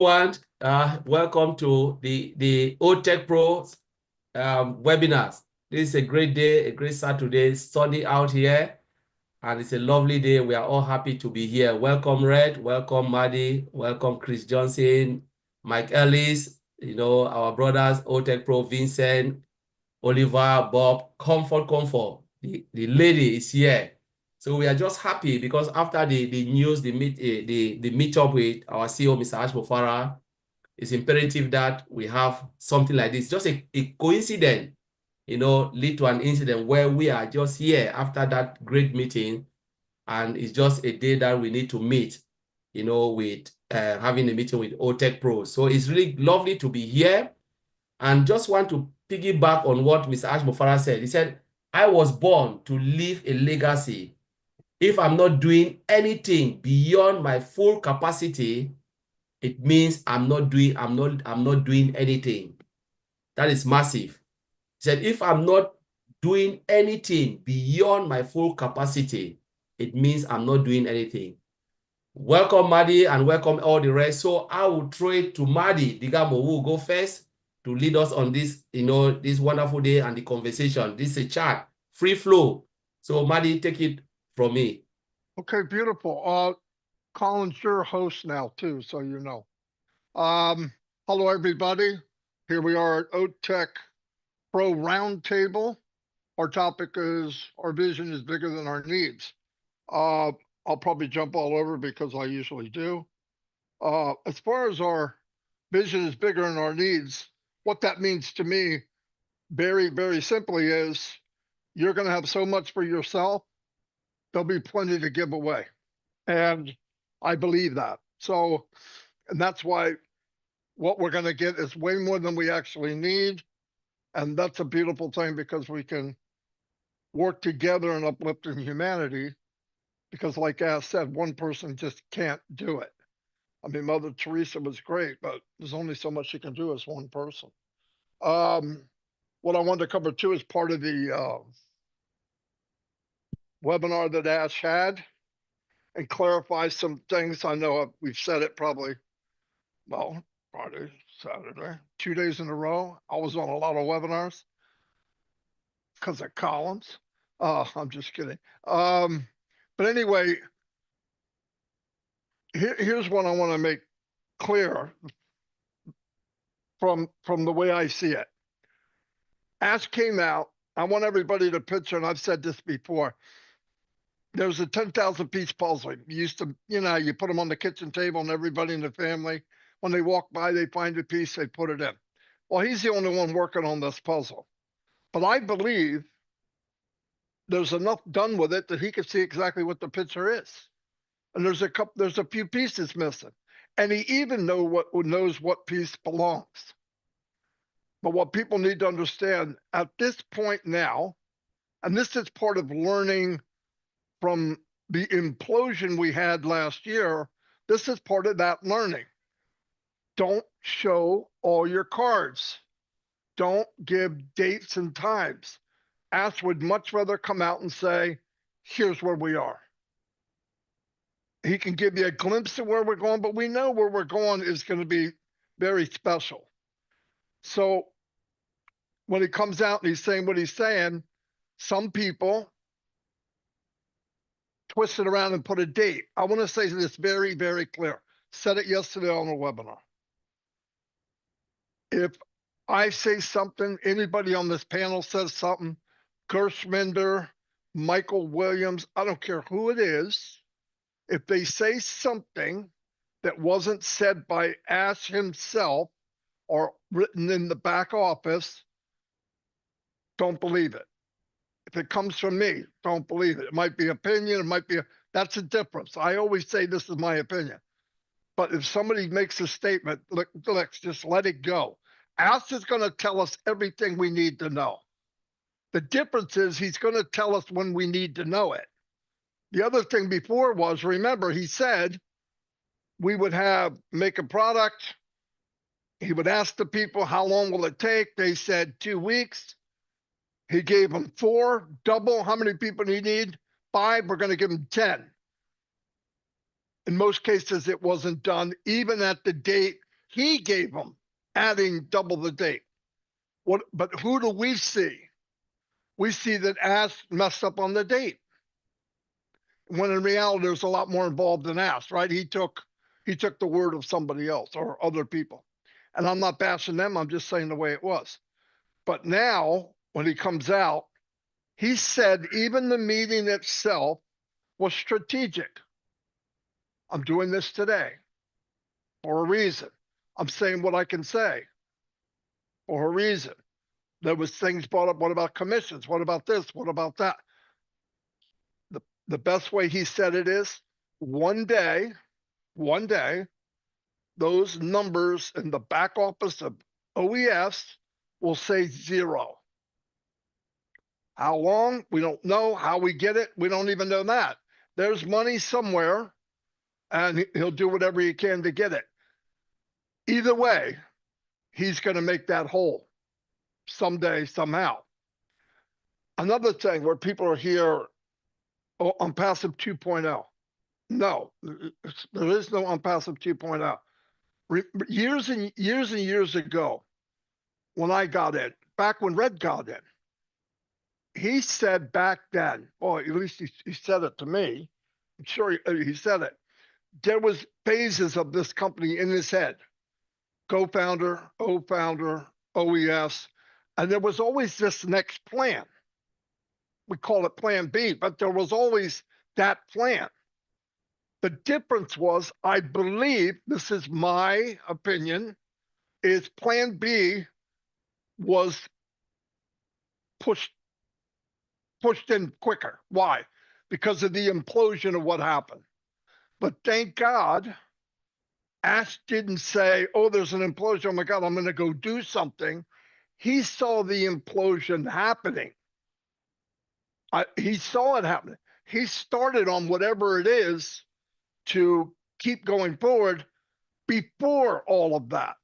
everyone. Welcome to the OTECH Pro webinars. This is a great day, a great Saturday, sunny out here, and it's a lovely day. We are all happy to be here. Welcome, Red. Welcome, Maddie. Welcome, Chris Johnson, Mike Ellis. Our brothers, OTECH Pro, Vincent, Oliver, Bob. Comfort. The lady is here. So we are just happy because after the news, the meet up with our CEO, Mr. Ash Mofara, it's imperative that we have something like this. Just a coincidence, lead to an incident where we are just here after that great meeting, and it's just a day that we need to meet, with having a meeting with OTECH Pro. So it's really lovely to be here, and just want to piggyback on what Mr. Ash Mofara said. He said, I was born to leave a legacy. If I'm not doing anything beyond my full capacity, it means I'm not doing anything. That is massive. He said, if I'm not doing anything beyond my full capacity, it means I'm not doing anything. Welcome, Maddie, and welcome all the rest. So I will throw it to Maddie Digamo, who will go first to lead us on this, this wonderful day and the conversation. This is a chat, free flow. So Maddie, take it from me. Okay, beautiful. Colin's your host now too, so you know. Hello everybody. Here we are at OTECH Pro Roundtable. Our topic is our vision is bigger than our needs. I'll probably jump all over because I usually do. As far as our vision is bigger than our needs, what that means to me, very, very simply, is you're going to have so much for yourself, there'll be plenty to give away. And I believe that. So, and that's why what we're going to get is way more than we actually need. And that's a beautiful thing because we can work together in uplifting humanity. Because, like Ash said, one person just can't do it. I mean, Mother Teresa was great, but there's only so much she can do as one person. What I wanted to cover too is part of the webinar that Ash had and clarify some things. I know we've said it probably, well, Friday, Saturday, 2 days in a row. I was on a lot of webinars because of columns. I'm just kidding. But anyway, here's what I want to make clear from the way I see it. Ash came out. I want everybody to picture, and I've said this before. There's a 10,000 piece puzzle. You used to, you put them on the kitchen table, and everybody in the family, when they walk by, they find a piece, they put it in. Well, he's the only one working on this puzzle. But I believe there's enough done with it that he can see exactly what the picture is. And there's a few pieces missing. And he even knows what piece belongs. But what people need to understand at this point now, and this is part of learning from the implosion we had last year, this is part of that learning. Don't show all your cards. Don't give dates and times. Ash would much rather come out and say, here's where we are. He can give you a glimpse of where we're going, but we know where we're going is going to be very special. So when he comes out and he's saying what he's saying, some people twist it around and put a date. I want to say this very, very clear. Said it yesterday on a webinar. If I say something, anybody on this panel says something, Gershminder, Michael Williams, I don't care who it is, if they say something that wasn't said by Ash himself or written in the back office, don't believe it. If it comes from me, don't believe it. It might be opinion, that's a difference. I always say this is my opinion. But if somebody makes a statement, let's just let it go. Ash is going to tell us everything we need to know. The difference is he's going to tell us when we need to know it. The other thing before was, remember, he said we would make a product. He would ask the people, how long will it take? They said 2 weeks. He gave them 4, double. How many people do you need? 5, we're going to give them 10. In most cases, it wasn't done, even at the date he gave them, adding double the date. But who do we see? We see that Ash messed up on the date, when in reality there's a lot more involved than Ash, right? He took the word of somebody else or other people. And I'm not bashing them, I'm just saying the way it was. But now, when he comes out, he said even the meeting itself was strategic. I'm doing this today for a reason. I'm saying what I can say for a reason. There was things brought up. What about commissions? What about this? What about that? The best way he said it is one day, those numbers in the back office of OES will say 0. How long? We don't know. How we get it? We don't even know that. There's money somewhere, and he'll do whatever he can to get it. Either way, he's going to make that whole someday, somehow. Another thing where people are here on passive 2.0. No, there is no unpassive 2.0. Years and years ago, when I got in, back when Red got in, he said back then, or at least he said it to me, I'm sure he said it, there was phases of this company in his head. Co-founder, O-founder, OES, and there was always this next plan. We call it plan B, but there was always that plan. The difference was, I believe, this is my opinion, is plan B was pushed in quicker. Why? Because of the implosion of what happened. But thank God, Ash didn't say, oh, there's an implosion. Oh my God, I'm going to go do something. He saw the implosion happening. He saw it happening. He started on whatever it is to keep going forward before all of that.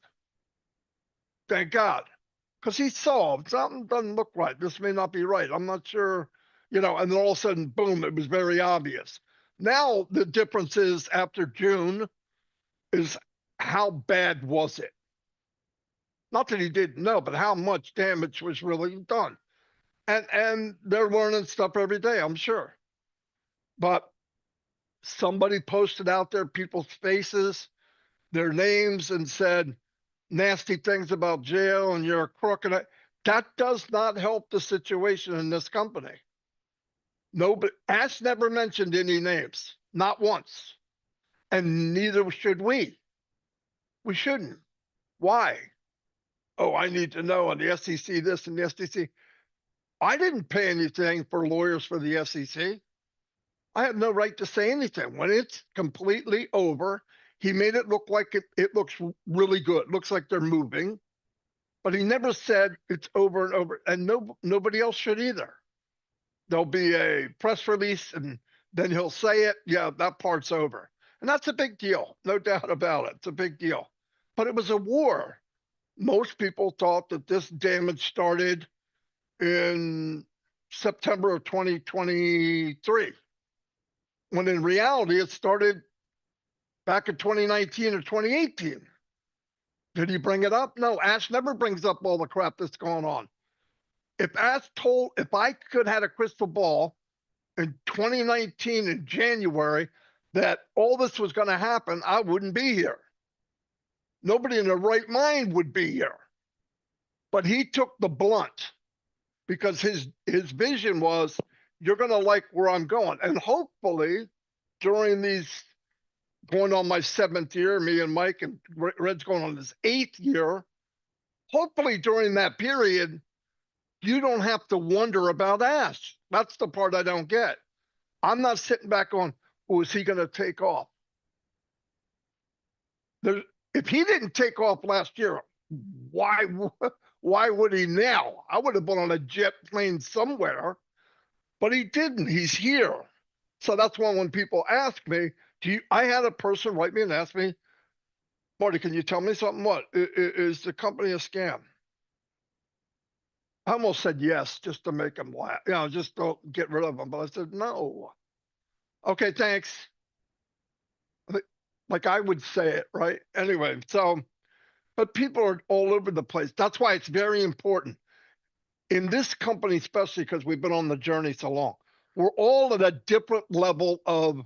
Thank God. Because he saw something doesn't look right. This may not be right. I'm not sure, and then all of a sudden, boom, it was very obvious. Now the difference is after June is how bad was it? Not that he didn't know, but how much damage was really done. And they're learning stuff every day, I'm sure. But somebody posted out there people's faces, their names, and said nasty things about jail and you're a crook. And that does not help the situation in this company. Nobody, Ash never mentioned any names, not once. And neither should we. We shouldn't. Why? Oh, I need to know on the SEC this and the SEC. I didn't pay anything for lawyers for the SEC. I have no right to say anything. When it's completely over, he made it look like it looks really good. It looks like they're moving. But he never said it's over and over. And nobody else should either. There'll be a press release and then he'll say it. Yeah, that part's over. And that's a big deal. No doubt about it. It's a big deal. But it was a war. Most people thought that this damage started in September of 2023, when in reality it started back in 2019 or 2018. Did he bring it up? No, Ash never brings up all the crap that's going on. If I could have had a crystal ball in 2019 in January that all this was going to happen, I wouldn't be here. Nobody in their right mind would be here. But he took the blunt because his vision was, you're going to like where I'm going. And hopefully during these, going on my 7th year, me and Mike, and Red's going on his 8th year, hopefully during that period, you don't have to wonder about Ash. That's the part I don't get. I'm not sitting back on, oh, is he going to take off? If he didn't take off last year, why would he now? I would have been on a jet plane somewhere, but he didn't. He's here. So that's why when people ask me, I had a person write me and ask me, Marty, can you tell me something? What? Is the company a scam? I almost said yes, just to make them laugh. Just don't get rid of them. But I said, no. Okay, thanks. Like I would say it, right? Anyway, so but people are all over the place. That's why it's very important in this company, especially because we've been on the journey so long. We're all at a different level of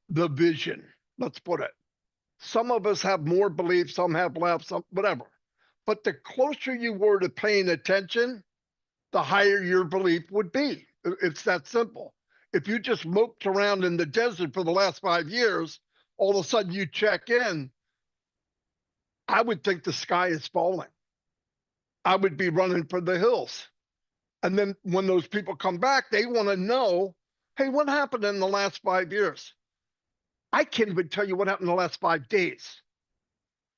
the vision. Let's put it. Some of us have more belief, some have less, some whatever. But the closer you were to paying attention, the higher your belief would be. It's that simple. If you just moped around in the desert for the last 5 years, all of a sudden you check in, I would think the sky is falling. I would be running for the hills. And then when those people come back, they want to know, hey, what happened in the last 5 years? I can't even tell you what happened in the last 5 days.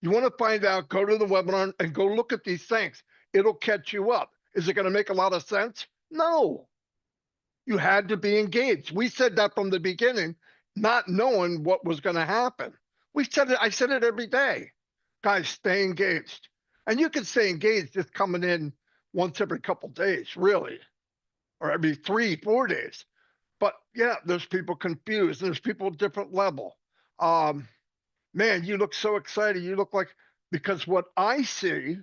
You want to find out, go to the webinar and go look at these things. It'll catch you up. Is it going to make a lot of sense? No. You had to be engaged. We said that from the beginning, not knowing what was going to happen. We said it, I said it every day. Guys, stay engaged. And you can stay engaged just coming in once every couple of days, really, or every 3-4 days. But yeah, there's people confused. There's people at different level. Man, you look so excited. You look like, because what I see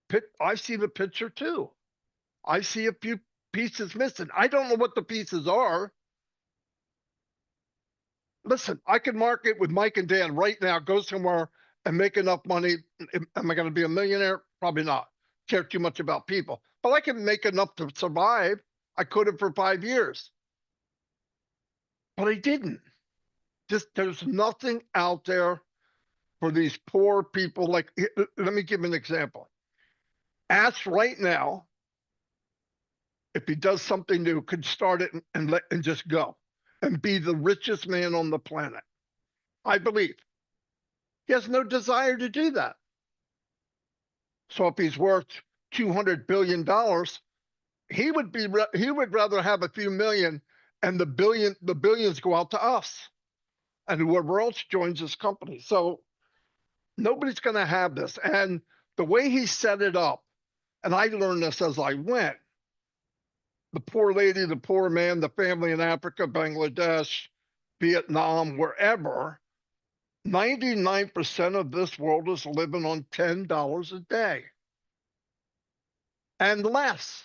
the picture too. I see a few pieces missing. I don't know what the pieces are. Listen, I can market with Mike and Dan right now, go somewhere and make enough money. Am I going to be a millionaire? Probably not. Care too much about people, but I can make enough to survive. I could have for 5 years, but I didn't. Just there's nothing out there for these poor people. Like, let me give an example. Ask right now if he does something new, could start it and just go and be the richest man on the planet. I believe he has no desire to do that. So if he's worth $200 billion, he would rather have a few million, and the billions go out to us and whoever else joins his company. So nobody's going to have this. And the way he set it up, and I learned this as I went, the poor lady, the poor man, the family in Africa, Bangladesh, Vietnam, wherever, 99% of this world is living on $10 a day and less.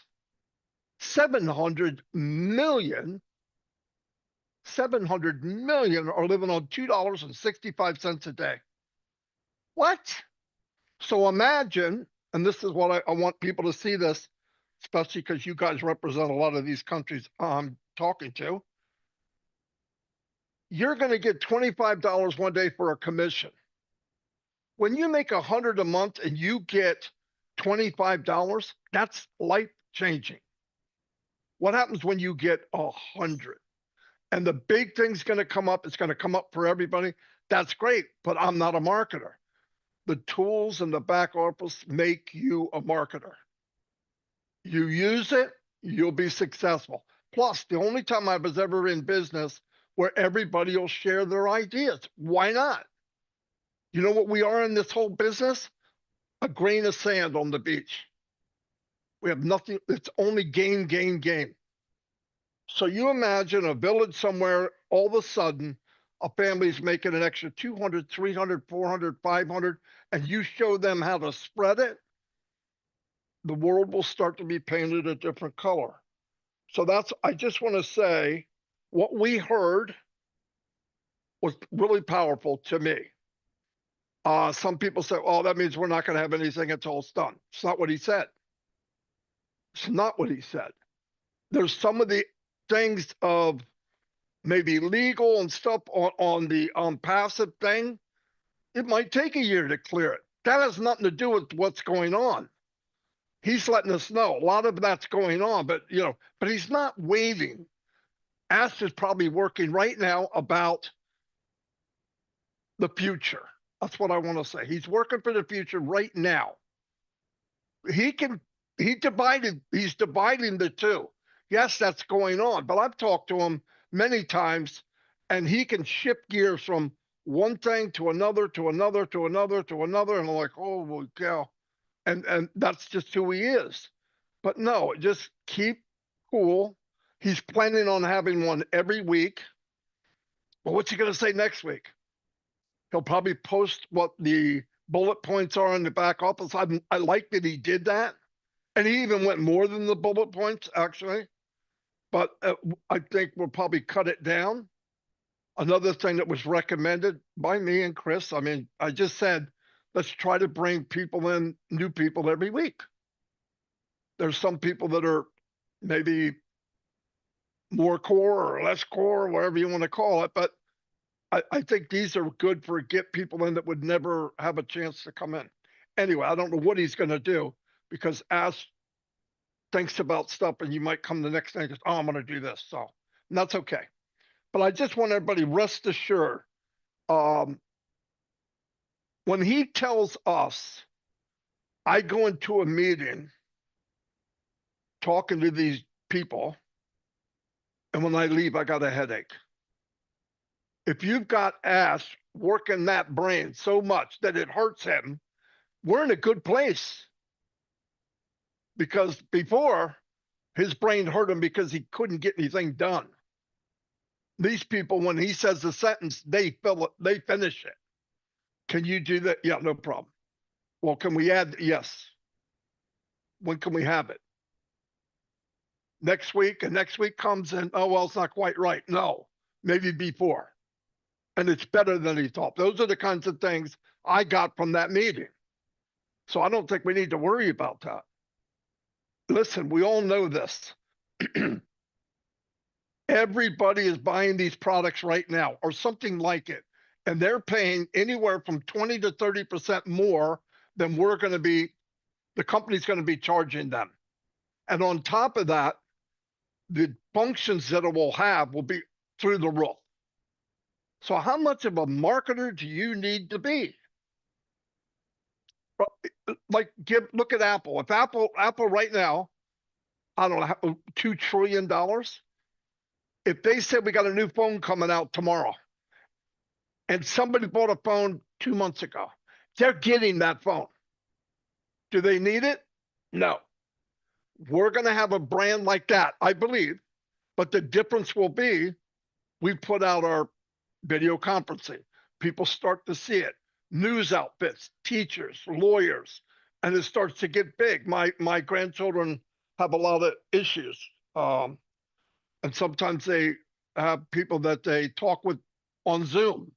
700 million are living on $2.65 a day. What? So imagine, and this is what I want people to see this, especially because you guys represent a lot of these countries I'm talking to. You're going to get $25 one day for a commission. When you make $100 a month and you get $25, that's life-changing. What happens when you get 100? And the big thing's going to come up. It's going to come up for everybody. That's great, but I'm not a marketer. The tools in the back office make you a marketer. You use it, you'll be successful. Plus, the only time I was ever in business where everybody will share their ideas. Why not? You know what we are in this whole business? A grain of sand on the beach. We have nothing. It's only gain, gain, gain. So you imagine a village somewhere, all of a sudden, a family's making an extra 200, 300, 400, 500, and you show them how to spread it, the world will start to be painted a different color. So I just want to say, what we heard was really powerful to me. Some people say, oh, that means we're not going to have anything until it's done. It's not what he said. It's not what he said. There's some of the things of maybe legal and stuff on the passive thing. It might take a year to clear it. That has nothing to do with what's going on. He's letting us know a lot of that's going on, but he's not waiting. Ash is probably working right now about the future. That's what I want to say. He's working for the future right now. He's dividing the two. Yes, that's going on, but I've talked to him many times, and he can shift gears from one thing to another, to another, to another, to another, and I'm like, oh, cow. And that's just who he is. But no, just keep cool. He's planning on having one every week. Well, what's he going to say next week? He'll probably post what the bullet points are in the back office. I like that he did that. And he even went more than the bullet points, actually. But I think we'll probably cut it down. Another thing that was recommended by me and Chris, I mean, I just said, let's try to bring people in, new people every week. There's some people that are maybe more core or less core, whatever you want to call it. But I think these are good for get people in that would never have a chance to come in. Anyway, I don't know what he's going to do because Ash thinks about stuff and you might come the next day and goes, oh, I'm going to do this. So and that's okay. But I just want everybody rest assured. When he tells us, I go into a meeting talking to these people, and when I leave, I got a headache. If you've got Ash working that brain so much that it hurts him, we're in a good place. Because before, his brain hurt him because he couldn't get anything done. These people, when he says a sentence, they finish it. Can you do that? Yeah, no problem. Well, can we add? Yes. When can we have it? Next week, and next week comes and, oh, well, it's not quite right. No, maybe before. And it's better than he thought. Those are the kinds of things I got from that meeting. So I don't think we need to worry about that. Listen, we all know this. Everybody is buying these products right now or something like it. And they're paying anywhere from 20 to 30% more than the company's going to be charging them. And on top of that, the functions that it will have will be through the roof. So how much of a marketer do you need to be? Like, look at Apple. If Apple right now, I don't know, $2 trillion. If they said we got a new phone coming out tomorrow, and somebody bought a phone 2 months ago, they're getting that phone. Do they need it? No. We're going to have a brand like that, I believe. But the difference will be we put out our video conferencing. People start to see it. News outfits, teachers, lawyers, and it starts to get big. My grandchildren have a lot of issues. And sometimes they have people that they talk with on Zoom.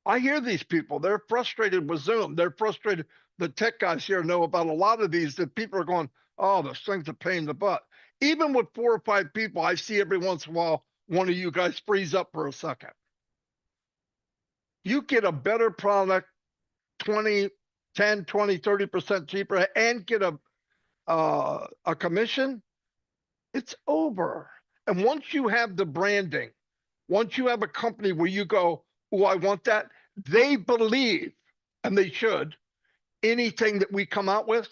I hear these people. They're frustrated with Zoom. They're frustrated. The tech guys here know about a lot of these that people are going, oh, this thing's a pain in the butt. Even with 4 or 5 people, I see every once in a while one of you guys freeze up for a second. You get a better product, 10, 20, 30% cheaper, and get a commission, it's over. And once you have the branding, once you have a company where you go, oh, I want that, they believe, and they should, anything that we come out with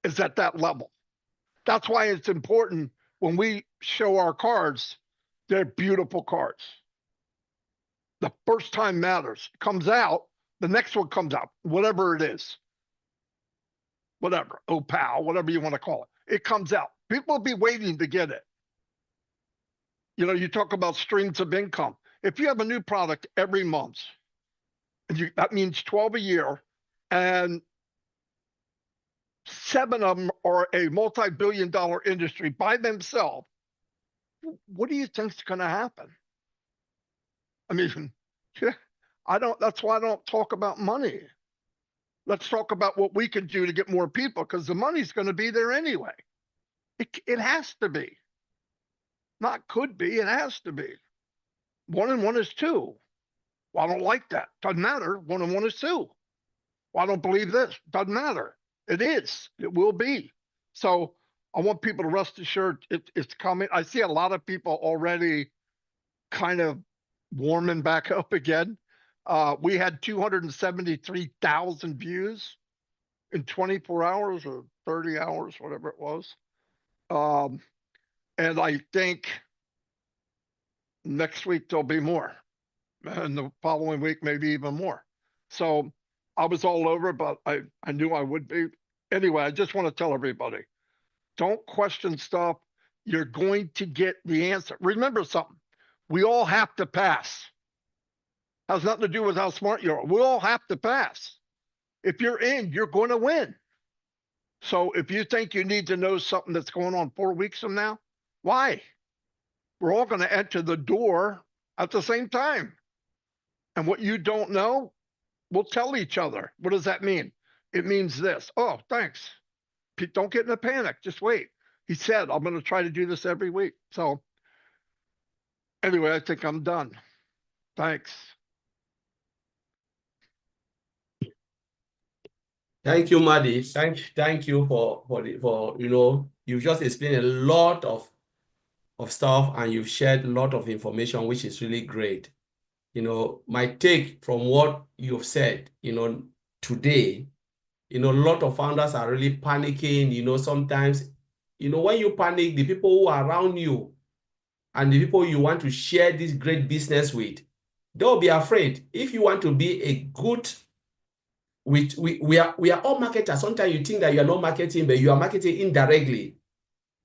is at that level. That's why it's important when we show our cards, they're beautiful cards. The first time matters. It comes out, the next one comes out, whatever it is. Whatever, OPAL, whatever you want to call it. It comes out. People will be waiting to get it. You know, you talk about streams of income. If you have a new product every month, and that means 12 a year, and 7 of them are a multi-billion-dollar industry by themselves, what do you think is going to happen? I mean, that's why I don't talk about money. Let's talk about what we can do to get more people, because the money's going to be there anyway. It has to be. Not could be, it has to be. 1 and 1 is 2. Well, I don't like that. Doesn't matter. 1 and 1 is 2. Well, I don't believe this. Doesn't matter. It is. It will be. So I want people to rest assured it's coming. I see a lot of people already kind of warming back up again. We had 273,000 views in 24 hours or 30 hours, whatever it was. And I think next week there'll be more. And the following week, maybe even more. So I was all over, but I knew I would be. Anyway, I just want to tell everybody, don't question stuff. You're going to get the answer. Remember something. We all have to pass. Has nothing to do with how smart you are. We all have to pass. If you're in, you're going to win. So if you think you need to know something that's going on 4 weeks from now, why? We're all going to enter the door at the same time. And what you don't know, we'll tell each other. What does that mean? It means this. Oh, thanks. Don't get in a panic. Just wait. He said, I'm going to try to do this every week. So anyway, I think I'm done. Thanks. Thank you, Maddie. Thank you for you've just explained a lot of stuff, and you've shared a lot of information, which is really great. My take from what you've said, today, a lot of founders are really panicking. Sometimes, when you panic, the people who are around you and the people you want to share this great business with, they'll be afraid. If you want to be a good, we are all marketers. Sometimes you think that you are not marketing, but you are marketing indirectly.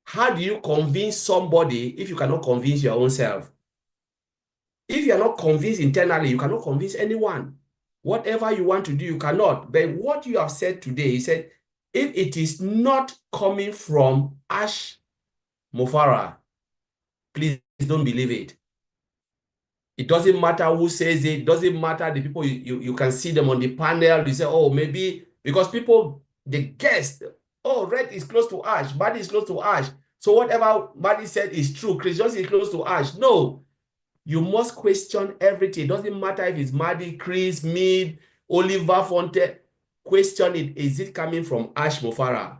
How do you convince somebody if you cannot convince your own self? If you are not convinced internally, you cannot convince anyone. Whatever you want to do, you cannot. But what you have said today, he said, if it is not coming from Ash Mofara, please don't believe it. It doesn't matter who says it. It doesn't matter the people you can see them on the panel. You say, oh, maybe because people, they guessed, oh, red is close to Ash, Maddie is close to Ash. So whatever Maddie said is true. Chris Johnson is close to Ash. No. You must question everything. It doesn't matter if it's Maddie, Chris, me, Oliver Fonte. Question it. Is it coming from Ash Mofara?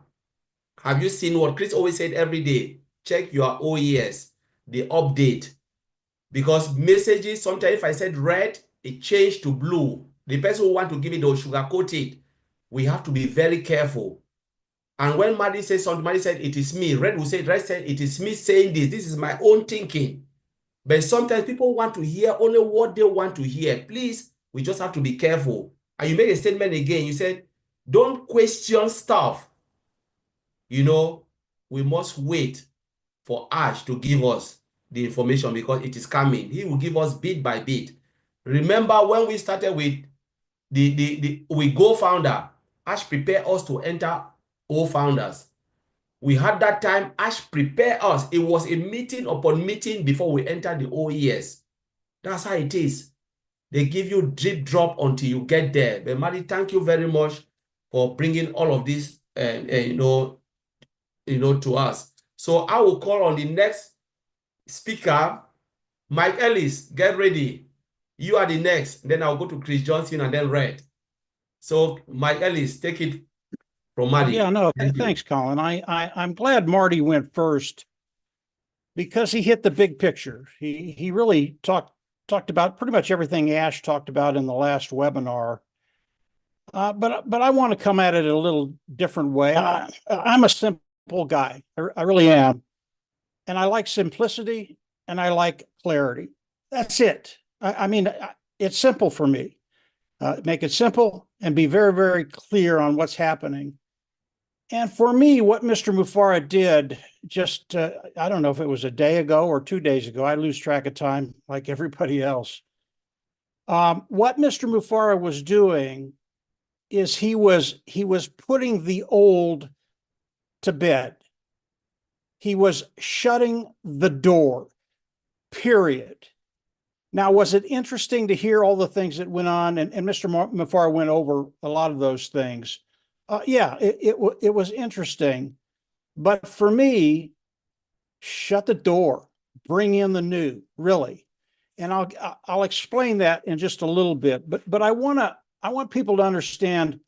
Have you seen what Chris always said every day? Check your OES, the update. Because messages, sometimes if I said red, it changed to blue. The person who want to give it or sugarcoat it, we have to be very careful. And when Maddie says something, Maddie said, it is me. Red will say, Red said, it is me saying this. This is my own thinking. But sometimes people want to hear only what they want to hear. Please, we just have to be careful. And you made a statement again. You said, don't question stuff. We must wait for Ash to give us the information because it is coming. He will give us bit by bit. Remember when we started with we Go Founder, Ash prepared us to enter O Founders. We had that time, Ash prepare us. It was a meeting upon meeting before we enter the OES. That's how it is. They give you drip drop until you get there. But Maddie, thank you very much for bringing all of this, to us. So I will call on the next speaker, Mike Ellis. Get ready. You are the next. Then I'll go to Chris Johnson and then Red. So Mike Ellis, take it from Maddie. Yeah, no, thanks, Colin. I'm glad Marty went first because he hit the big picture. He really talked about pretty much everything Ash talked about in the last webinar. But I want to come at it a little different way. I'm a simple guy. I really am. And I like simplicity and I like clarity. That's it. I mean, it's simple for me. Make it simple and be very, very clear on what's happening. And for me, what Mr. Mufara did just, I don't know if it was a day ago or 2 days ago, I lose track of time like everybody else. What Mr. Mufara was doing is he was putting the old to bed. He was shutting the door, period. Now, was it interesting to hear all the things that went on? And Mr. Mufara went over a lot of those things. Yeah, it was interesting. But for me, shut the door, bring in the new, really. And I'll explain that in just a little bit. But I want people to understand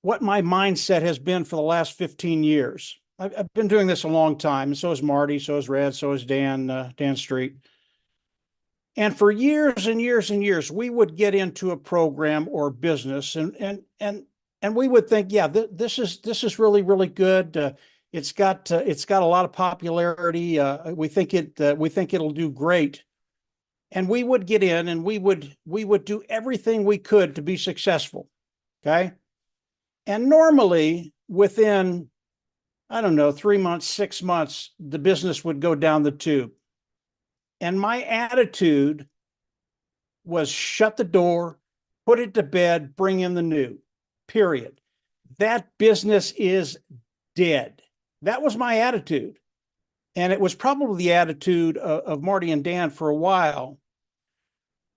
what my mindset has been for the last 15 years. I've been doing this a long time, and so is Marty, so is Red, so is Dan Street. And for years and years and years, we would get into a program or business, and we would think, yeah, this is really, really good. It's got a lot of popularity. We think it'll do great. And we would get in and we would do everything we could to be successful. Okay. And normally within, I don't know, 3 months, 6 months, the business would go down the tube. And my attitude was shut the door, put it to bed, bring in the new, period. That business is dead. That was my attitude. And it was probably the attitude of Marty and Dan for a while.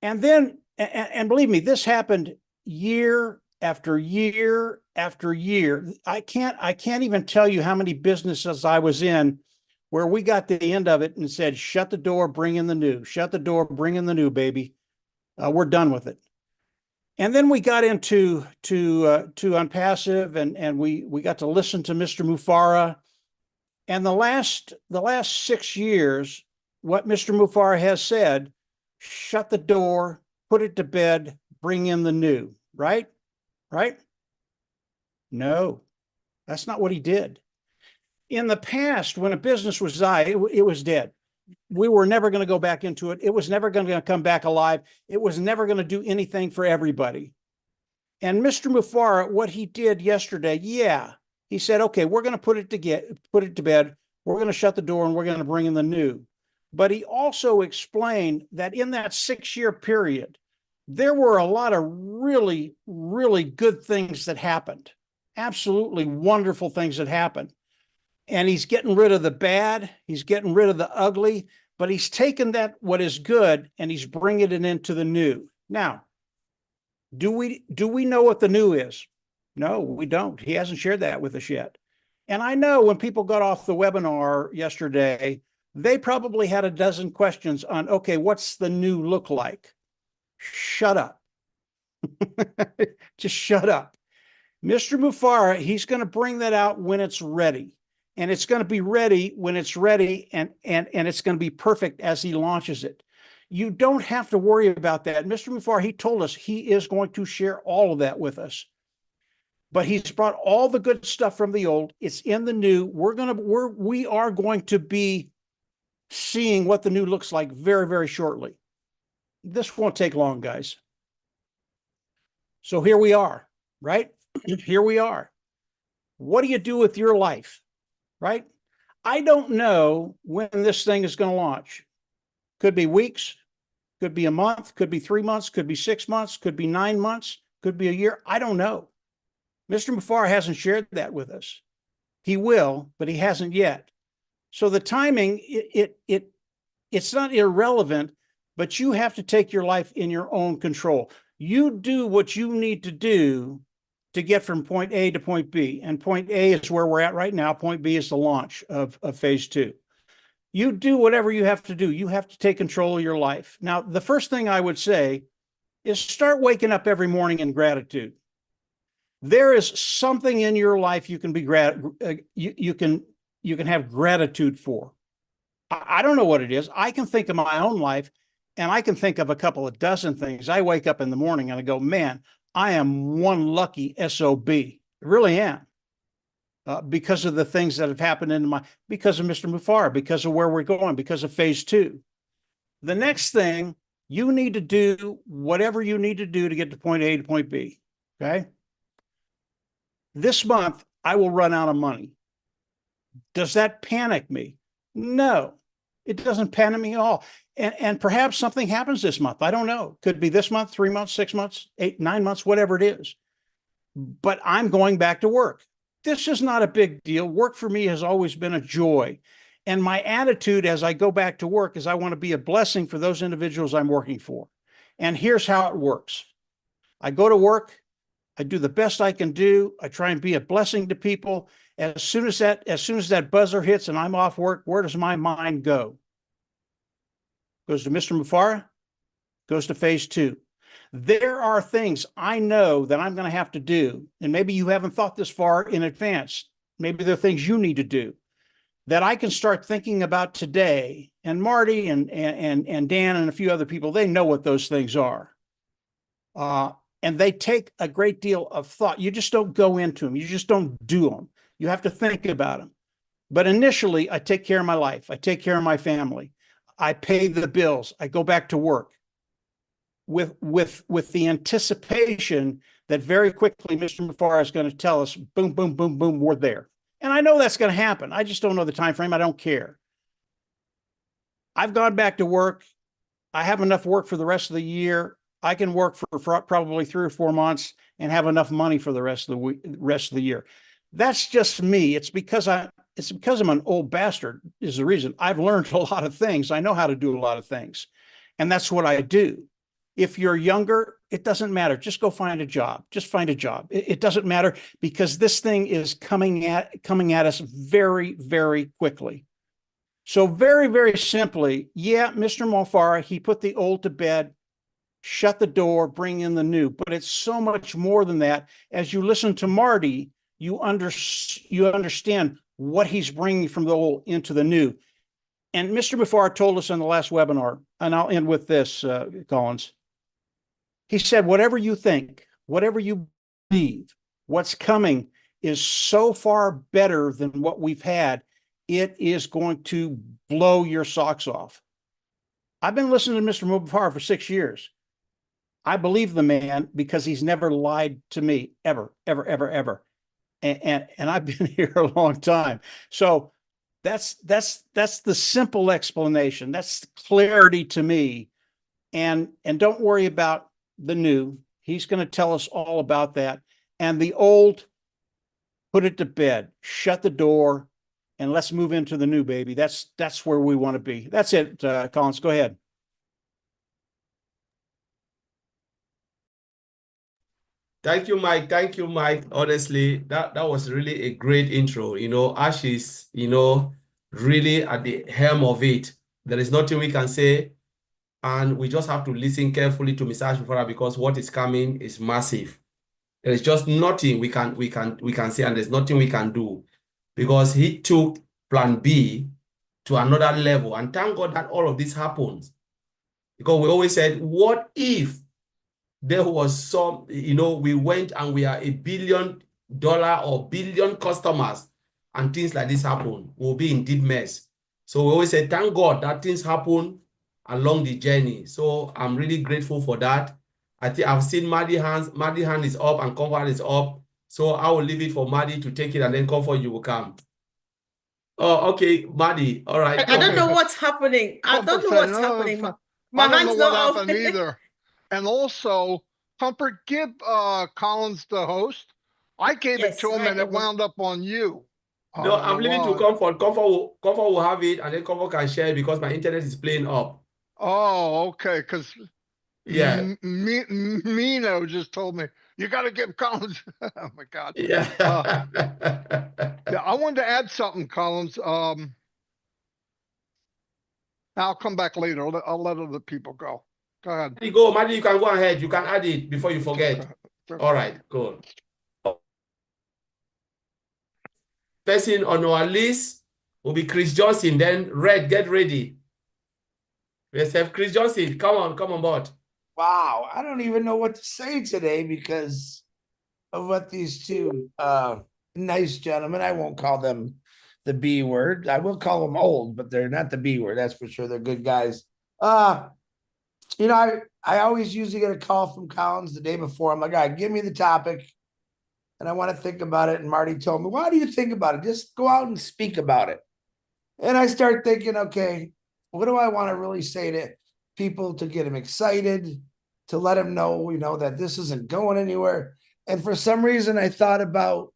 And then, and believe me, this happened year after year after year. I can't even tell you how many businesses I was in where we got to the end of it and said, shut the door, bring in the new, shut the door, bring in the new, baby. We're done with it. And then we got into Unpassive, and we got to listen to Mr. Mufareh. And the last 6 years, what Mr. Mufareh has said, shut the door, put it to bed, bring in the new, right? Right? No, that's not what he did. In the past, when a business was died, it was dead. We were never going to go back into it. It was never going to come back alive. It was never going to do anything for everybody. And Mr. Mufareh, what he did yesterday, he said, okay, we're going to put it to bed. We're going to shut the door and we're going to bring in the new. But he also explained that in that 6-year period, there were a lot of really, really good things that happened. Absolutely wonderful things that happened. And he's getting rid of the bad. He's getting rid of the ugly, but he's taken that, what is good, and he's bringing it into the new. Now, do we know what the new is? No, we don't. He hasn't shared that with us yet. And I know when people got off the webinar yesterday, they probably had a dozen questions on, okay, what's the new look like? Shut up. Just shut up. Mr. Mufareh, he's going to bring that out when it's ready. And it's going to be ready when it's ready, and it's going to be perfect as he launches it. You don't have to worry about that. Mr. Mufareh, he told us he is going to share all of that with us. But he's brought all the good stuff from the old. It's in the new. We are going to be seeing what the new looks like very, very shortly. This won't take long, guys. So here we are, right? Here we are. What do you do with your life, right? I don't know when this thing is going to launch. Could be weeks, could be a month, could be 3 months, could be 6 months, could be 9 months, could be a year. I don't know. Mr. Mufareh hasn't shared that with us. He will, but he hasn't yet. So the timing, it's not irrelevant, but you have to take your life in your own control. You do what you need to do to get from point A to point B. And point A is where we're at right now. Point B is the launch of phase 2. You do whatever you have to do. You have to take control of your life. Now, the first thing I would say is start waking up every morning in gratitude. There is something in your life you can be you can have gratitude for. I don't know what it is. I can think of my own life, and I can think of a couple of dozen things. I wake up in the morning and I go, man, I am one lucky SOB. I really am. Because of the things that have happened because of Mr. Mufareh, because of where we're going, because of phase 2. The next thing, you need to do whatever you need to do to get to point A to point B, okay? This month, I will run out of money. Does that panic me? No, it doesn't panic me at all. And perhaps something happens this month. I don't know. Could be this month, 3 months, 6 months, 8, 9 months, whatever it is. But I'm going back to work. This is not a big deal. Work for me has always been a joy. And my attitude as I go back to work is I want to be a blessing for those individuals I'm working for. And here's how it works. I go to work. I do the best I can do. I try and be a blessing to people. As soon as that buzzer hits and I'm off work, where does my mind go? Goes to Mr. Mufareh, goes to phase 2. There are things I know that I'm going to have to do, and maybe you haven't thought this far in advance. Maybe there are things you need to do that I can start thinking about today. And Marty and Dan and a few other people, they know what those things are. And they take a great deal of thought. You just don't go into them. You just don't do them. You have to think about them. But initially, I take care of my life. I take care of my family. I pay the bills. I go back to work with the anticipation that very quickly Mr. Mufareh is going to tell us, boom, boom, boom, boom, we're there. And I know that's going to happen. I just don't know the time frame. I don't care. I've gone back to work. I have enough work for the rest of the year. I can work for probably 3 or 4 months and have enough money for the rest of the year. That's just me. It's because I'm an old bastard is the reason. I've learned a lot of things. I know how to do a lot of things. And that's what I do. If you're younger, it doesn't matter. Just go find a job. Just find a job. It doesn't matter because this thing is coming at us very, very quickly. So very, very simply, yeah, Mr. Mofara, he put the old to bed, shut the door, bring in the new. But it's so much more than that. As you listen to Marty, you understand what he's bringing from the old into the new. And Mr. Mofara told us in the last webinar, and I'll end with this, Collins. He said, whatever you think, whatever you believe, what's coming is so far better than what we've had. It is going to blow your socks off. I've been listening to Mr. Mofara for 6 years. I believe the man because he's never lied to me, ever, ever, ever, ever. And I've been here a long time. So that's the simple explanation. That's clarity to me. And don't worry about the new. He's going to tell us all about that. And the old, put it to bed, shut the door, and let's move into the new, baby. That's where we want to be. That's it, Collins. Go ahead. Thank you, Mike. Thank you, Mike. Honestly, that was really a great intro. Ash is, really at the helm of it. There is nothing we can say. And we just have to listen carefully to Mr. Ash because what is coming is massive. There is just nothing we can say, and there's nothing we can do because he took plan B to another level. And thank God that all of this happens. Because we always said, what if there was some, we went and we are $1 billion or billion customers and things like this happen, we'll be in deep mess. So we always say, thank God that things happen along the journey. So I'm really grateful for that. I think I've seen Maddie hand is up and Comfort is up. So I will leave it for Maddie to take it and then Comfort, you will come. Oh, okay, Maddie. All right. I don't know what's happening. I don't know what's happening. My I don't hand's know what not happened open. either. And also, Comfort, give Collins the host. I gave it Yes, to him I and it will. wound up on you. I No, don't I'm know leaving to why. Comfort. Comfort will have it and then Comfort can share because my internet is playing up. Oh, okay. Because Yeah. Mino just told me, you got to give Collins. Oh, my God. Yeah. Yeah, I wanted to add something, Collins. I'll come back later. I'll let other people go. Go ahead. Maddie, you can go ahead. You can add it before you forget. Okay. All right, cool. Person on our list will be Chris Johnson. Then Red, get ready. We have Chris Johnson. Come on board. Wow, I don't even know what to say today because of what these two nice gentlemen, I won't call them the B word. I will call them old, but they're not the B word, that's for sure. They're good guys. I always usually get a call from Collins the day before. I'm like, all right, give me the topic and I want to think about it. And Marty told me, why do you think about it? Just go out and speak about it. And I start thinking, okay, what do I want to really say to people to get them excited, to let them know, that this isn't going anywhere. And for some reason, I thought about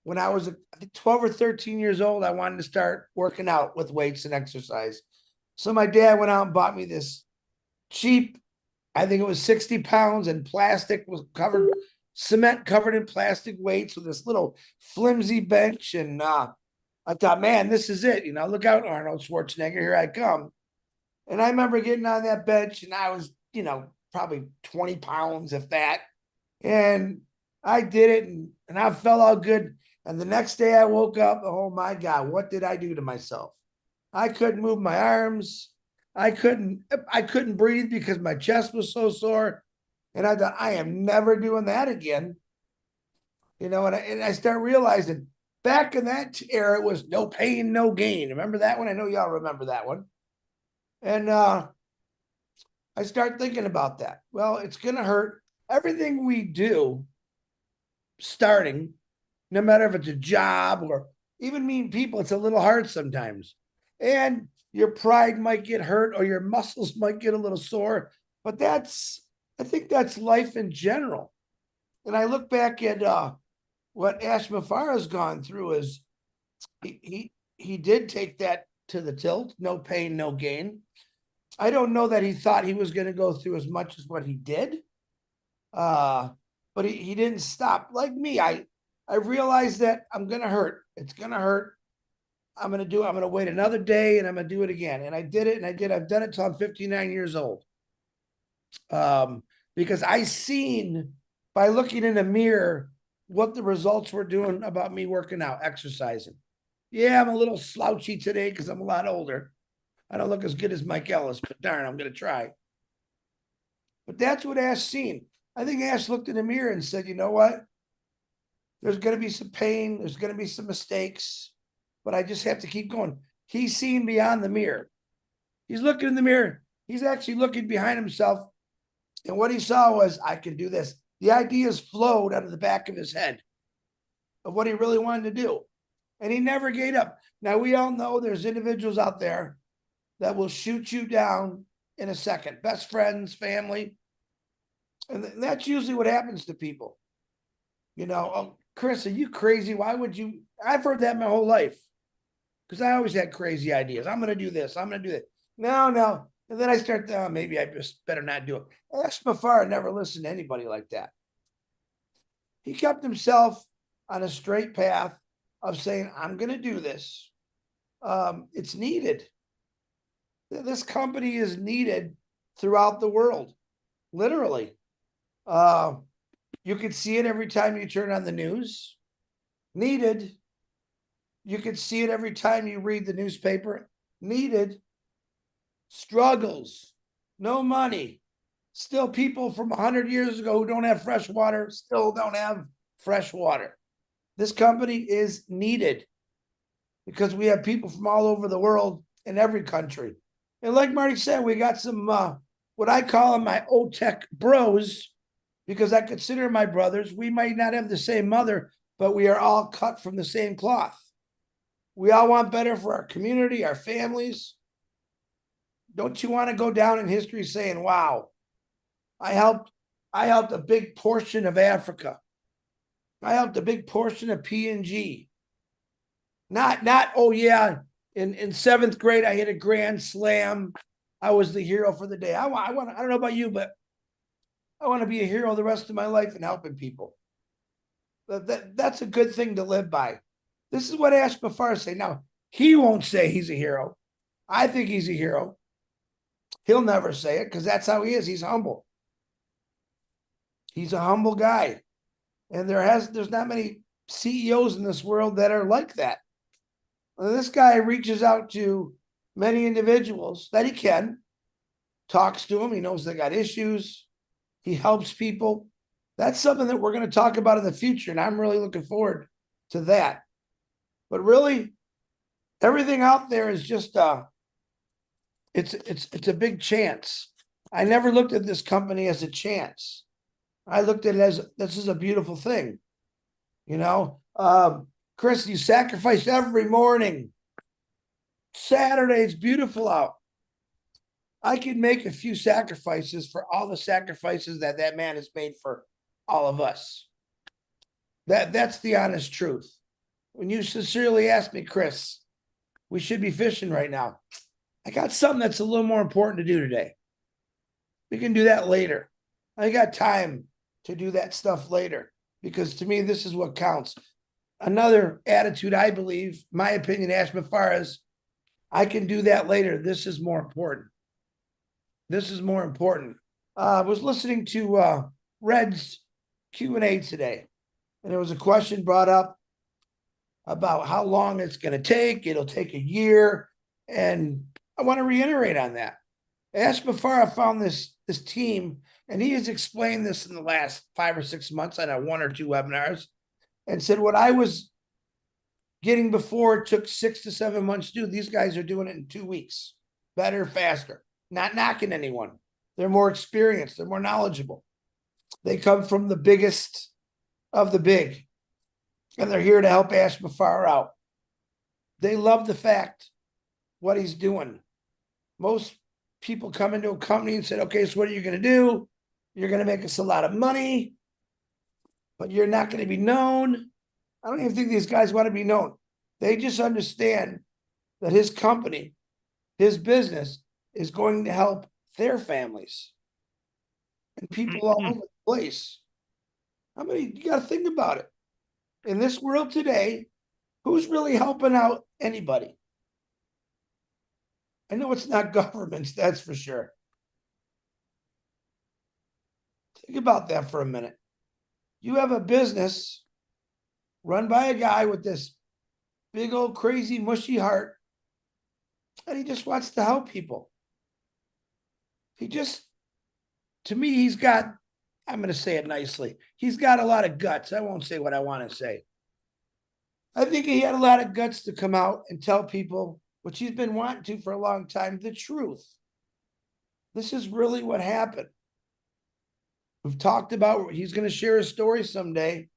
when I was 12 or 13 years old, I wanted to start working out with weights and exercise. So my dad went out and bought me this cheap, I think it was 60 pounds, and plastic was covered, cement covered in plastic weights with this little flimsy bench. And I thought, man, this is it. Look out, Arnold Schwarzenegger, here I come. And I remember getting on that bench and I was, probably 20 pounds, if that. And I did it and I felt all good. And the next day I woke up, oh my God, what did I do to myself? I couldn't move my arms. I couldn't breathe because my chest was so sore. And I thought, I am never doing that again. And I start realizing back in that era, it was no pain, no gain. Remember that one? I know y'all remember that one. And I start thinking about that. Well, it's going to hurt. Everything we do, starting, no matter if it's a job or even meeting people, it's a little hard sometimes. And your pride might get hurt or your muscles might get a little sore, but that's I think that's life in general. And I look back at what Ash Mafara has gone through is he did take that to the tilt, no pain, no gain. I don't know that he thought he was going to go through as much as what he did. But he didn't stop. Like me, I realized that I'm going to hurt. It's going to hurt. I'm going to wait another day and I'm going to do it again. And I did it and I've done it till I'm 59 years old. Because I seen by looking in a mirror what the results were doing about me working out, exercising. Yeah, I'm a little slouchy today because I'm a lot older. I don't look as good as Mike Ellis, but darn, I'm going to try. But that's what Ash seen. I think Ash looked in the mirror and said, you know what? There's going to be some pain. There's going to be some mistakes, but I just have to keep going. He's seen beyond the mirror. He's looking in the mirror. He's actually looking behind himself. And what he saw was, I can do this. The ideas flowed out of the back of his head of what he really wanted to do. And he never gave up. Now, we all know there's individuals out there that will shoot you down in a second. Best friends, family. And that's usually what happens to people. You know, oh, Chris, are you crazy? Why would you? I've heard that my whole life. Because I always had crazy ideas. I'm going to do this. I'm going to do that. No. And then I start, maybe I just better not do it. Ash Mafara never listened to anybody like that. He kept himself on a straight path of saying, I'm going to do this. It's needed. This company is needed throughout the world, literally. You could see it every time you turn on the news. Needed. You could see it every time you read the newspaper. Needed. Struggles. No money. Still people from 100 years ago who don't have fresh water still don't have fresh water. This company is needed because we have people from all over the world in every country. And like Marty said, we got some, what I call them my OTECH bros, because I consider my brothers. We might not have the same mother, but we are all cut from the same cloth. We all want better for our community, our families. Don't you want to go down in history saying, wow, I helped a big portion of Africa. I helped a big portion of PNG. Not, oh yeah, in seventh grade, I hit a grand slam. I was the hero for the day. I don't know about you, but I want to be a hero the rest of my life and helping people. That's a good thing to live by. This is what Ash Mafara say. Now, he won't say he's a hero. I think he's a hero. He'll never say it because that's how he is. He's humble. He's a humble guy. And there's not many CEOs in this world that are like that. Well, this guy reaches out to many individuals that he can, talks to them. He knows they got issues. He helps people. That's something that we're going to talk about in the future. And I'm really looking forward to that. But really, everything out there is just, it's a big chance. I never looked at this company as a chance. I looked at it as, this is a beautiful thing. You know, Chris, you sacrifice every morning. Saturday, it's beautiful out. I can make a few sacrifices for all the sacrifices that man has made for all of us. That's the honest truth. When you sincerely ask me, Chris, we should be fishing right now. I got something that's a little more important to do today. We can do that later. I got time to do that stuff later because to me, this is what counts. Another attitude, I believe, my opinion, Ash Mafara, is I can do that later. This is more important. This is more important. I was listening to Red's Q&A today, and there was a question brought up about how long it's going to take. It'll take a year. And I want to reiterate on that. Ash Mafara found this team, and he has explained this in the last 5 or 6 months on a 1 or 2 webinars, and said what I was getting before took 6 to 7 months to do. These guys are doing it in 2 weeks. Better, faster. Not knocking anyone. They're more experienced. They're more knowledgeable. They come from the biggest of the big, and they're here to help Ash Mafara out. They love the fact what he's doing. Most people come into a company and said, okay, so what are you going to do? You're going to make us a lot of money, but you're not going to be known. I don't even think these guys want to be known. They just understand that his company, his business is going to help their families and people all over the place. I mean, you got to think about it. In this world today, who's really helping out anybody? I know it's not governments, that's for sure. Think about that for a minute. You have a business run by a guy with this big old crazy mushy heart, and he just wants to help people. To me, he's got, I'm going to say it nicely, he's got a lot of guts. I won't say what I want to say. I think he had a lot of guts to come out and tell people, which he's been wanting to for a long time, the truth. This is really what happened. We've talked about, he's going to share a story someday.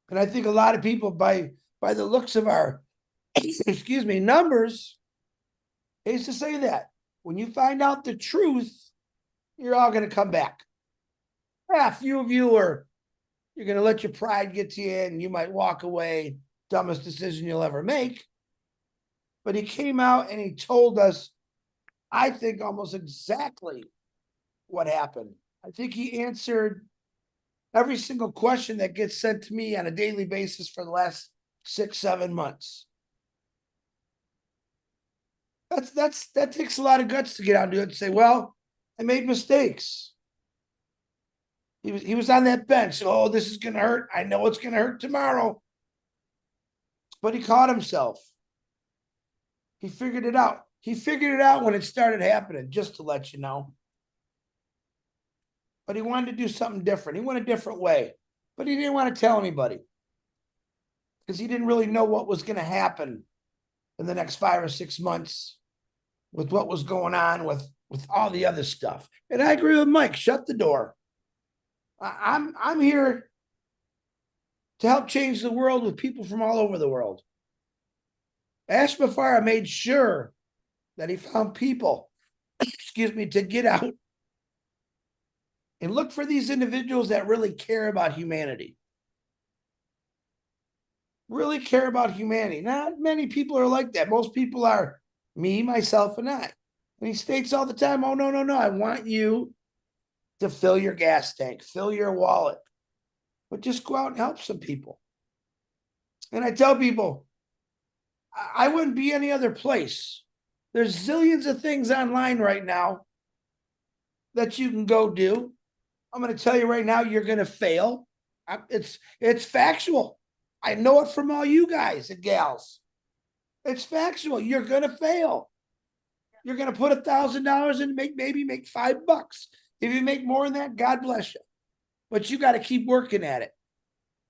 And I think a lot of people, by the looks of our, excuse me, numbers, I used to say that when you find out the truth, you're all going to come back. A few of you you're going to let your pride get to you and you might walk away, dumbest decision you'll ever make. But he came out and he told us, I think, almost exactly what happened. I think he answered every single question that gets sent to me on a daily basis for the last 6-7 months. That takes a lot of guts to get out and do it and say, well, I made mistakes. He was on that bench. Oh, this is going to hurt. I know it's going to hurt tomorrow. But he caught himself. He figured it out. He figured it out when it started happening, just to let you know. But he wanted to do something different. He went a different way. But he didn't want to tell anybody because he didn't really know what was going to happen in the next 5 or 6 months with what was going on with all the other stuff. And I agree with Mike. Shut the door. I'm here to help change the world with people from all over the world. Ash Bafara made sure that he found people, excuse me, to get out and look for these individuals that really care about humanity. Really care about humanity. Not many people are like that. Most people are me, myself, and I. And he states all the time, oh, no, I want you to fill your gas tank, fill your wallet, but just go out and help some people. And I tell people, I wouldn't be any other place. There's zillions of things online right now that you can go do. I'm going to tell you right now, you're going to fail. It's factual. I know it from all you guys and gals. It's factual. You're going to fail. You're going to put $1,000 and maybe make $5. If you make more than that, God bless you. But you got to keep working at it.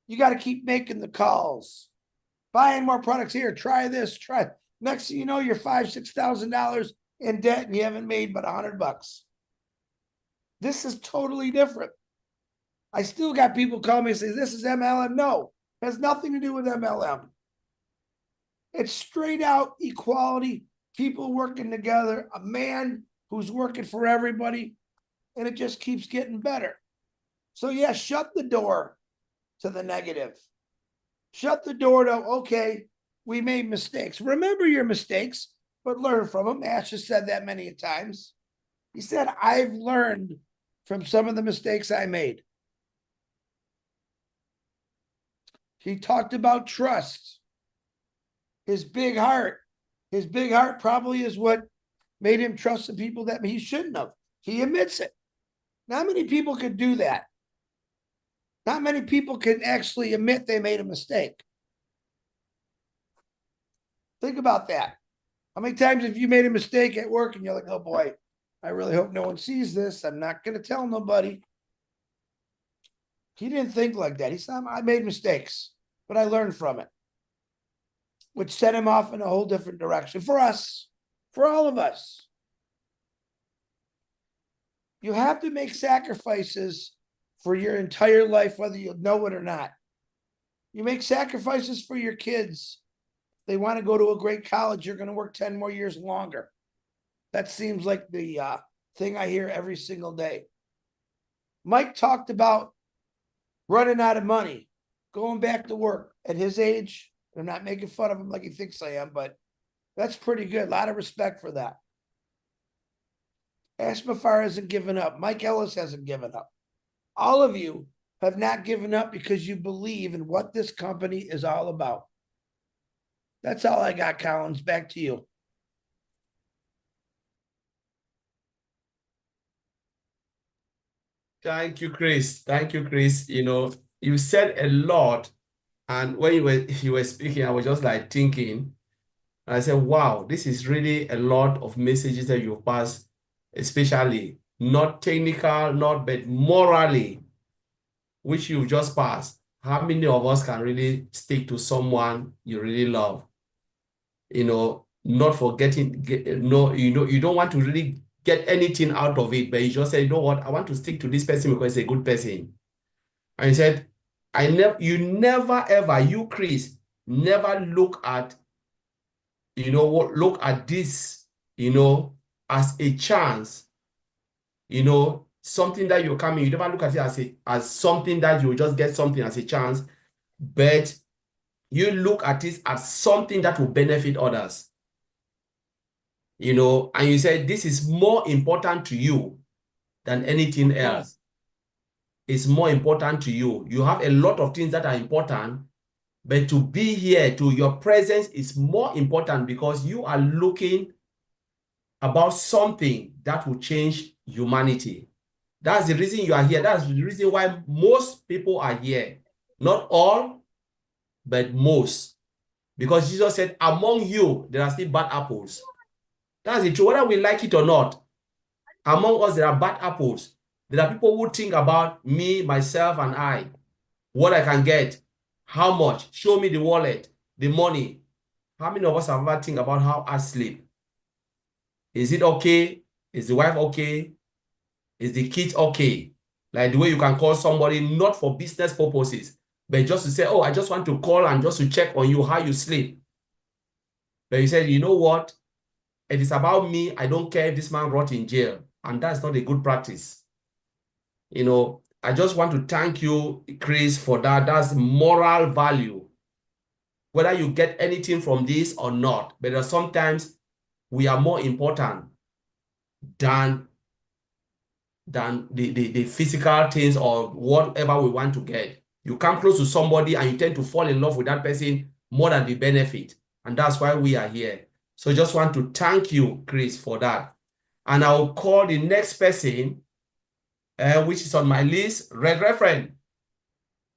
You got to keep making the calls. Buying more products here. Try this. Try. Next thing you know, you're $5,000, $6,000 in debt and you haven't made but $100. This is totally different. I still got people call me and say, this is MLM. No, it has nothing to do with MLM. It's straight out equality, people working together, a man who's working for everybody, and it just keeps getting better. So yeah, shut the door to the negative. Shut the door to, okay, we made mistakes. Remember your mistakes, but learn from them. Ash has said that many times. He said, I've learned from some of the mistakes I made. He talked about trust. His big heart. His big heart probably is what made him trust the people that he shouldn't have. He admits it. Not many people could do that. Not many people can actually admit they made a mistake. Think about that. How many times have you made a mistake at work and you're like, oh boy, I really hope no one sees this. I'm not going to tell nobody. He didn't think like that. He said, I made mistakes, but I learned from it, which set him off in a whole different direction for us, for all of us. You have to make sacrifices for your entire life, whether you know it or not. You make sacrifices for your kids. They want to go to a great college. You're going to work 10 more years longer. That seems like the thing I hear every single day. Mike talked about running out of money, going back to work at his age. I'm not making fun of him like he thinks I am, but that's pretty good. A lot of respect for that. Ash Mafar hasn't given up. Mike Ellis hasn't given up. All of you have not given up because you believe in what this company is all about. That's all I got, Collins. Back to you. Thank you, Chris. Thank you, Chris. You know, you said a lot. And when you were speaking, I was just like thinking, and I said, wow, this is really a lot of messages that you've passed, especially not technical, not but morally, which you've just passed. How many of us can really stick to someone you really love? You know, not forgetting, no, you don't want to really get anything out of it, but you just say, you know what, I want to stick to this person because he's a good person. And he said, you never ever, you Chris, never look at, look at this, as a chance, something that you're coming, you never look at it as something that you just get something as a chance, but you look at it as something that will benefit others. And you said this is more important to you than anything else. It's more important to you. You have a lot of things that are important, but to be here, your presence is more important because you are looking about something that will change humanity. That's the reason you are here. That's the reason why most people are here. Not all, but most. Because Jesus said, among you, there are still bad apples. That's the truth. Whether we like it or not, among us, there are bad apples. There are people who think about me, myself, and I, what I can get, how much, show me the wallet, the money. How many of us have ever think about how I sleep? Is it okay? Is the wife okay? Is the kids okay? Like the way you can call somebody not for business purposes, but just to say, oh, I just want to call and just to check on you, how you sleep. But you said, you know what? It is about me. I don't care if this man rot in jail. And that's not a good practice. I just want to thank you, Chris, for that. That's moral value. Whether you get anything from this or not, but sometimes we are more important than the physical things or whatever we want to get. You come close to somebody and you tend to fall in love with that person more than the benefit. And that's why we are here. So just want to thank you, Chris, for that. And I'll call the next person, which is on my list, Reverend.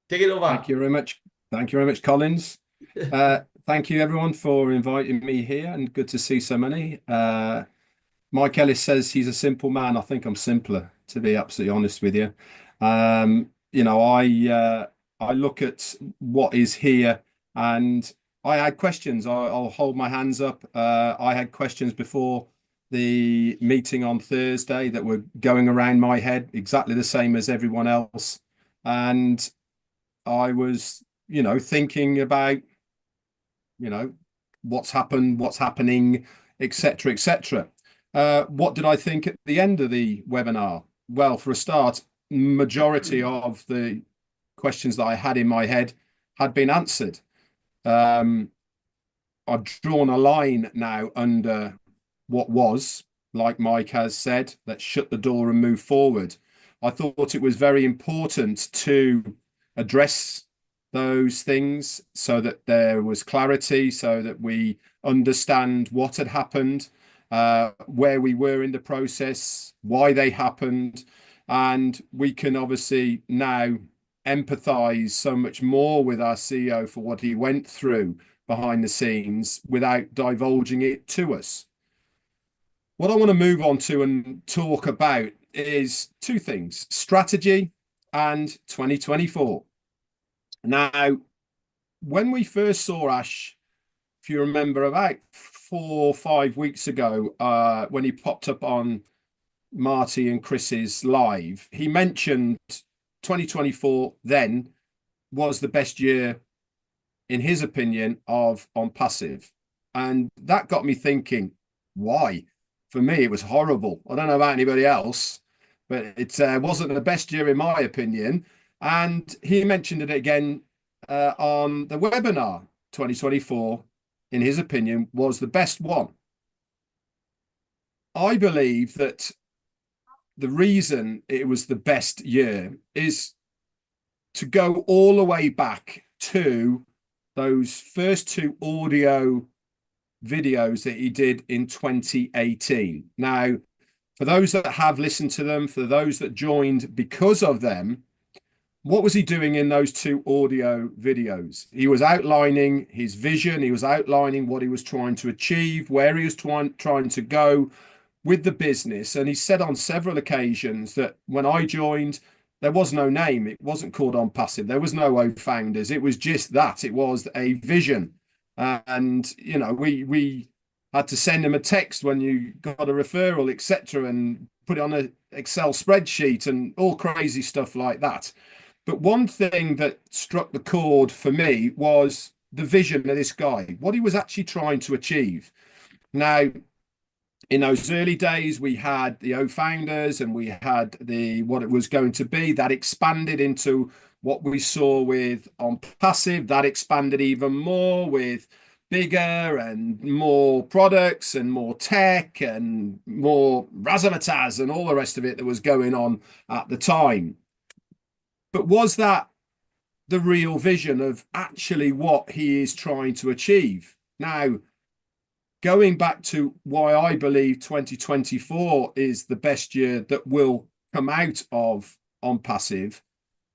Take it over. Thank you very much. Thank you very much, Collins. Thank you, everyone, for inviting me here, and good to see so many. Mike Ellis says he's a simple man. I think I'm simpler, to be absolutely honest with you. I look at what is here, and I had questions. I'll hold my hands up. I had questions before the meeting on Thursday that were going around my head, exactly the same as everyone else. And I was, thinking about, what's happened, what's happening, etc., etc. What did I think at the end of the webinar? Well, for a start, majority of the questions that I had in my head had been answered. I've drawn a line now under what was, like Mike has said, let's shut the door and move forward. I thought it was very important to address those things so that there was clarity, so that we understand what had happened, where we were in the process, why they happened, and we can obviously now empathize so much more with our CEO for what he went through behind the scenes without divulging it to us. What I want to move on to and talk about is two things: strategy and 2024. Now, when we first saw Ash, if you remember, about 4 or 5 weeks ago, when he popped up on Marty and Chris's live, he mentioned 2024 then was the best year, in his opinion, on passive. And that got me thinking, why? For me, it was horrible. I don't know about anybody else, but it wasn't the best year in my opinion. And he mentioned it again on the webinar. 2024, in his opinion, was the best one. I believe that the reason it was the best year is to go all the way back to those first two audio videos that he did in 2018. Now, for those that have listened to them, for those that joined because of them, what was he doing in those two audio videos? He was outlining his vision. He was outlining what he was trying to achieve, where he was trying to go with the business. And he said on several occasions that when I joined, there was no name. It wasn't called OnPassive. There was no O-Founders. It was just that. It was a vision. And, you know, we had to send him a text when you got a referral, etc., and put it on an Excel spreadsheet and all crazy stuff like that. But one thing that struck the chord for me was the vision of this guy, what he was actually trying to achieve. Now, in those early days, we had the O-Founders and we had what it was going to be. That expanded into what we saw with OnPassive. That expanded even more with bigger and more products and more tech and more razzmatazz and all the rest of it that was going on at the time. But was that the real vision of actually what he is trying to achieve? Now, going back to why I believe 2024 is the best year that will come out of OnPassive,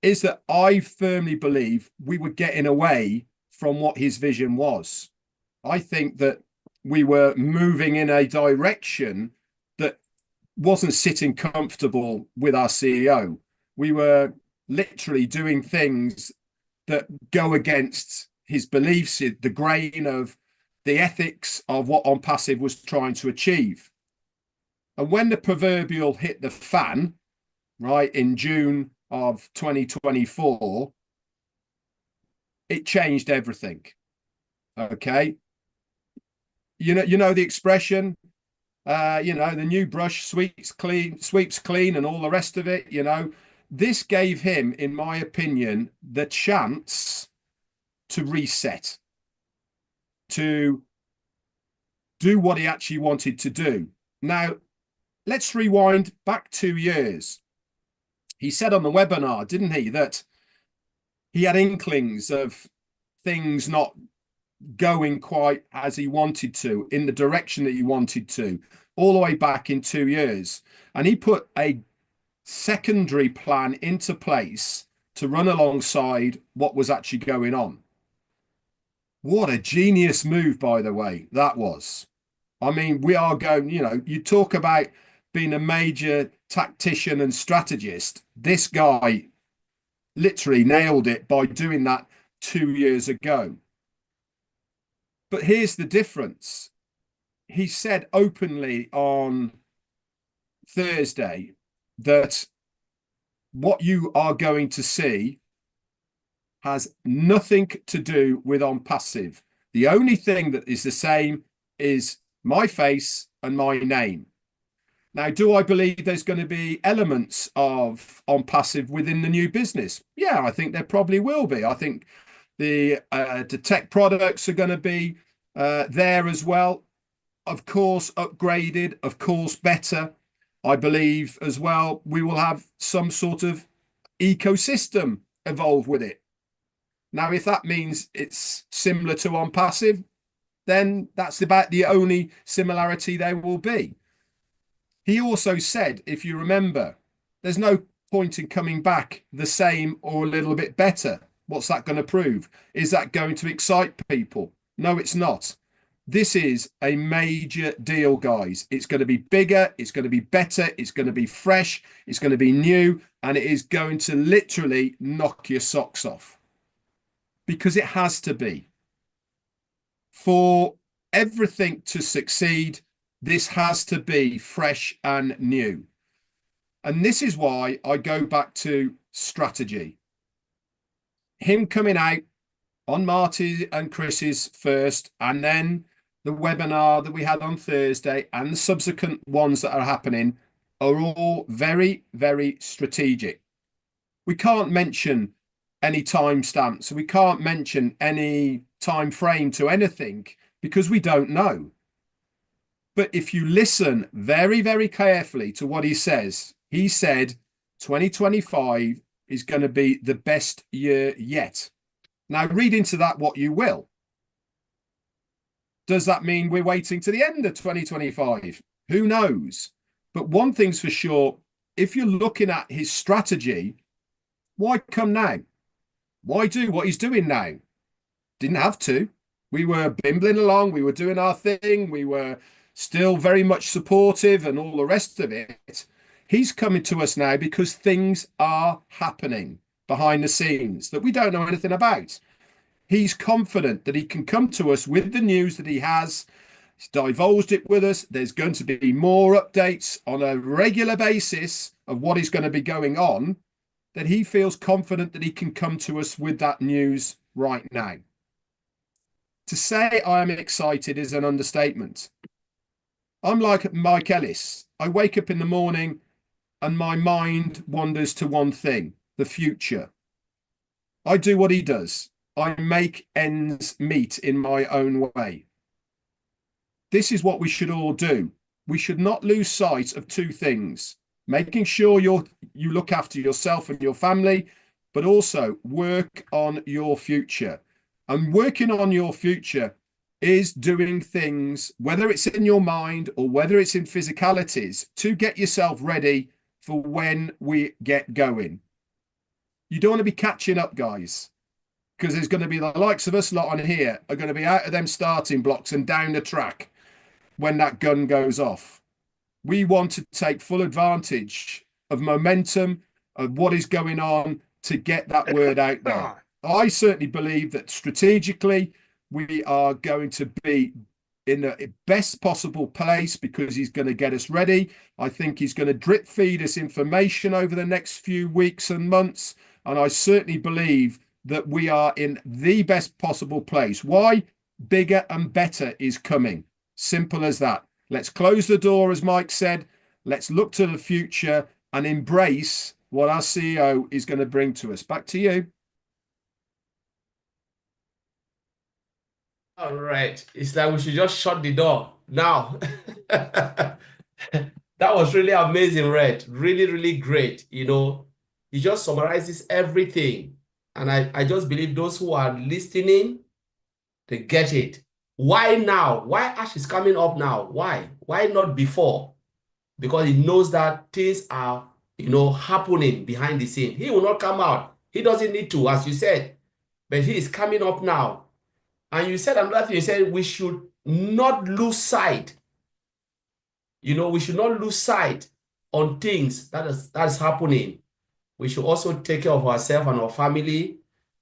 is that I firmly believe we were getting away from what his vision was. I think that we were moving in a direction that wasn't sitting comfortable with our CEO. We were literally doing things that go against his beliefs, the grain of the ethics of what OnPassive was trying to achieve. And when the proverbial hit the fan, right, in June of 2024, it changed everything. Okay. You know the expression, the new brush sweeps clean and all the rest of it, This gave him, in my opinion, the chance to reset, to do what he actually wanted to do. Now, let's rewind back 2 years. He said on the webinar, didn't he, that he had inklings of things not going quite as he wanted to, in the direction that he wanted to, all the way back in 2 years. And he put a secondary plan into place to run alongside what was actually going on. What a genius move, by the way, that was. I mean, we are going, you talk about being a major tactician and strategist. This guy literally nailed it by doing that 2 years ago. But here's the difference. He said openly on Thursday that what you are going to see has nothing to do with OnPassive. The only thing that is the same is my face and my name. Now, do I believe there's going to be elements of OnPassive within the new business? Yeah, I think there probably will be. I think the tech products are going to be there as well. Of course, upgraded, of course, better. I believe as well, we will have some sort of ecosystem evolve with it. Now, if that means it's similar to OnPassive, then that's about the only similarity there will be. He also said, if you remember, there's no point in coming back the same or a little bit better. What's that going to prove? Is that going to excite people? No, it's not. This is a major deal, guys. It's going to be bigger. It's going to be better. It's going to be fresh. It's going to be new. And it is going to literally knock your socks off. Because it has to be. For everything to succeed, this has to be fresh and new. And this is why I go back to strategy. Him coming out on Marty and Chris's first, and then the webinar that we had on Thursday and the subsequent ones that are happening, are all very, very strategic. We can't mention any timestamps. We can't mention any time frame to anything because we don't know. But if you listen very, very carefully to what he says, he said 2025 is going to be the best year yet. Now, read into that what you will. Does that mean we're waiting to the end of 2025? Who knows? But one thing's for sure, if you're looking at his strategy, why come now? Why do what he's doing now? Didn't have to. We were bimbling along. We were doing our thing. We were still very much supportive and all the rest of it. He's coming to us now because things are happening behind the scenes that we don't know anything about. He's confident that he can come to us with the news that he has. He's divulged it with us. There's going to be more updates on a regular basis of what is going to be going on, that he feels confident that he can come to us with that news right now. To say I am excited is an understatement. I'm like Mike Ellis. I wake up in the morning and my mind wanders to one thing, the future. I do what he does. I make ends meet in my own way. This is what we should all do. We should not lose sight of two things: making sure you look after yourself and your family, but also work on your future. And working on your future is doing things, whether it's in your mind or whether it's in physicalities, to get yourself ready for when we get going. You don't want to be catching up, guys, because there's going to be the likes of us lot on here are going to be out of them starting blocks and down the track when that gun goes off. We want to take full advantage of momentum, of what is going on, to get that word out there. I certainly believe that strategically we are going to be in the best possible place because he's going to get us ready. I think he's going to drip feed us information over the next few weeks and months. And I certainly believe that we are in the best possible place. Why? Bigger and better is coming. Simple as that. Let's close the door, as Mike said. Let's look to the future and embrace what our CEO is going to bring to us. Back to you. All right. It's like we should just shut the door now. That was really amazing, Red. Really, really great. You know, he just summarizes everything. And I just believe those who are listening, they get it. Why now? Why Ash is coming up now? Why? Why not before? Because he knows that things are, happening behind the scene. He will not come out. He doesn't need to, as you said. But he is coming up now. And you said another thing. You said we should not lose sight. We should not lose sight on things that is happening. We should also take care of ourselves and our family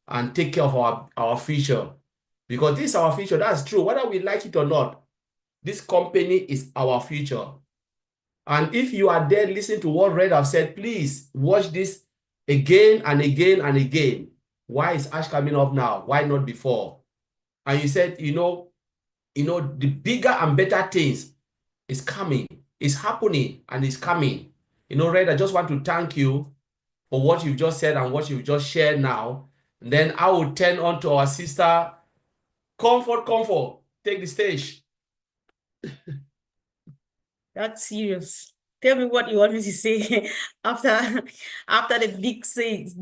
and take care of our future. Because this is our future. That's true. Whether we like it or not, this company is our future. And if you are there listening to what Red have said, please watch this again and again and again. Why is Ash coming up now? Why not before? And you said, the bigger and better things is coming, is happening, and is coming. Red, I just want to thank you for what you've just said and what you've just shared now. And then I will turn on to our sister, Comfort, take the stage. That's serious. Tell me what you want me to say after the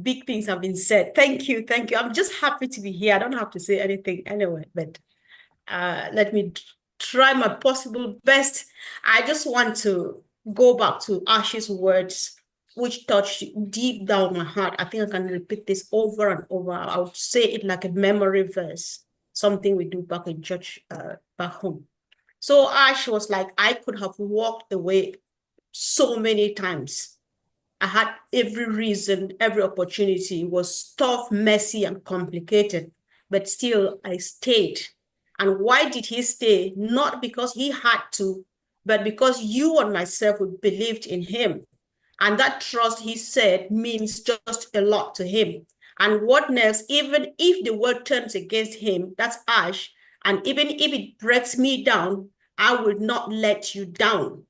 big things have been said. Thank you. I'm just happy to be here. I don't have to say anything anyway, but let me try my possible best. I just want to go back to Ash's words, which touched deep down my heart. I think I can repeat this over and over. I would say it like a memory verse, something we do back in church, back home. So Ash was like, I could have walked away so many times. I had every reason, every opportunity. It was tough, messy, and complicated, but still I stayed. And why did he stay? Not because he had to, but because you and myself believed in him. And that trust, he said, means just a lot to him. And what next? Even if the world turns against him, that's Ash. And even if it breaks me down, I will not let you down.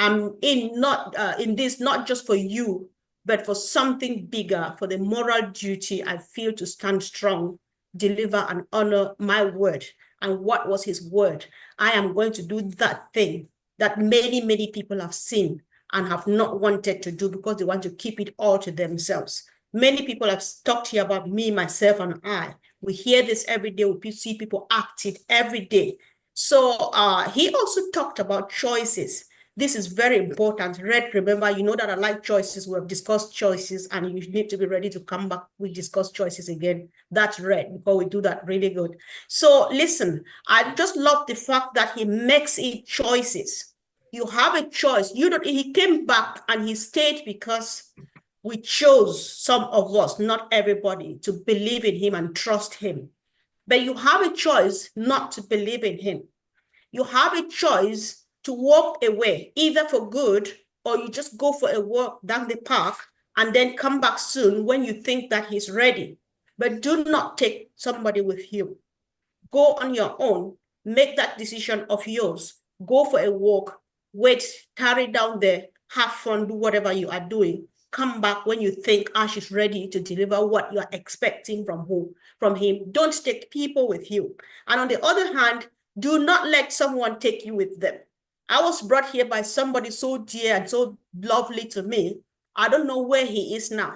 I'm in this not just for you, but for something bigger, for the moral duty I feel to stand strong, deliver and honor my word. And what was his word? I am going to do that thing that many, many people have seen and have not wanted to do because they want to keep it all to themselves. Many people have talked here about me, myself, and I. We hear this every day. We see people act it every day. So he also talked about choices. This is very important. Red, remember, you know that I like choices. We have discussed choices, and you need to be ready to come back. We discuss choices again. That's red, because we do that really good. So listen, I just love the fact that he makes it choices. You have a choice. He came back and he stayed because we chose, some of us, not everybody, to believe in him and trust him. But you have a choice not to believe in him. You have a choice to walk away, either for good, or you just go for a walk down the park and then come back soon when you think that he's ready. But do not take somebody with you. Go on your own, make that decision of yours. Go for a walk, wait, tarry down there, have fun, do whatever you are doing. Come back when you think Ash is ready to deliver what you are expecting from him. Don't take people with you. And on the other hand, do not let someone take you with them. I was brought here by somebody so dear and so lovely to me. I don't know where he is now.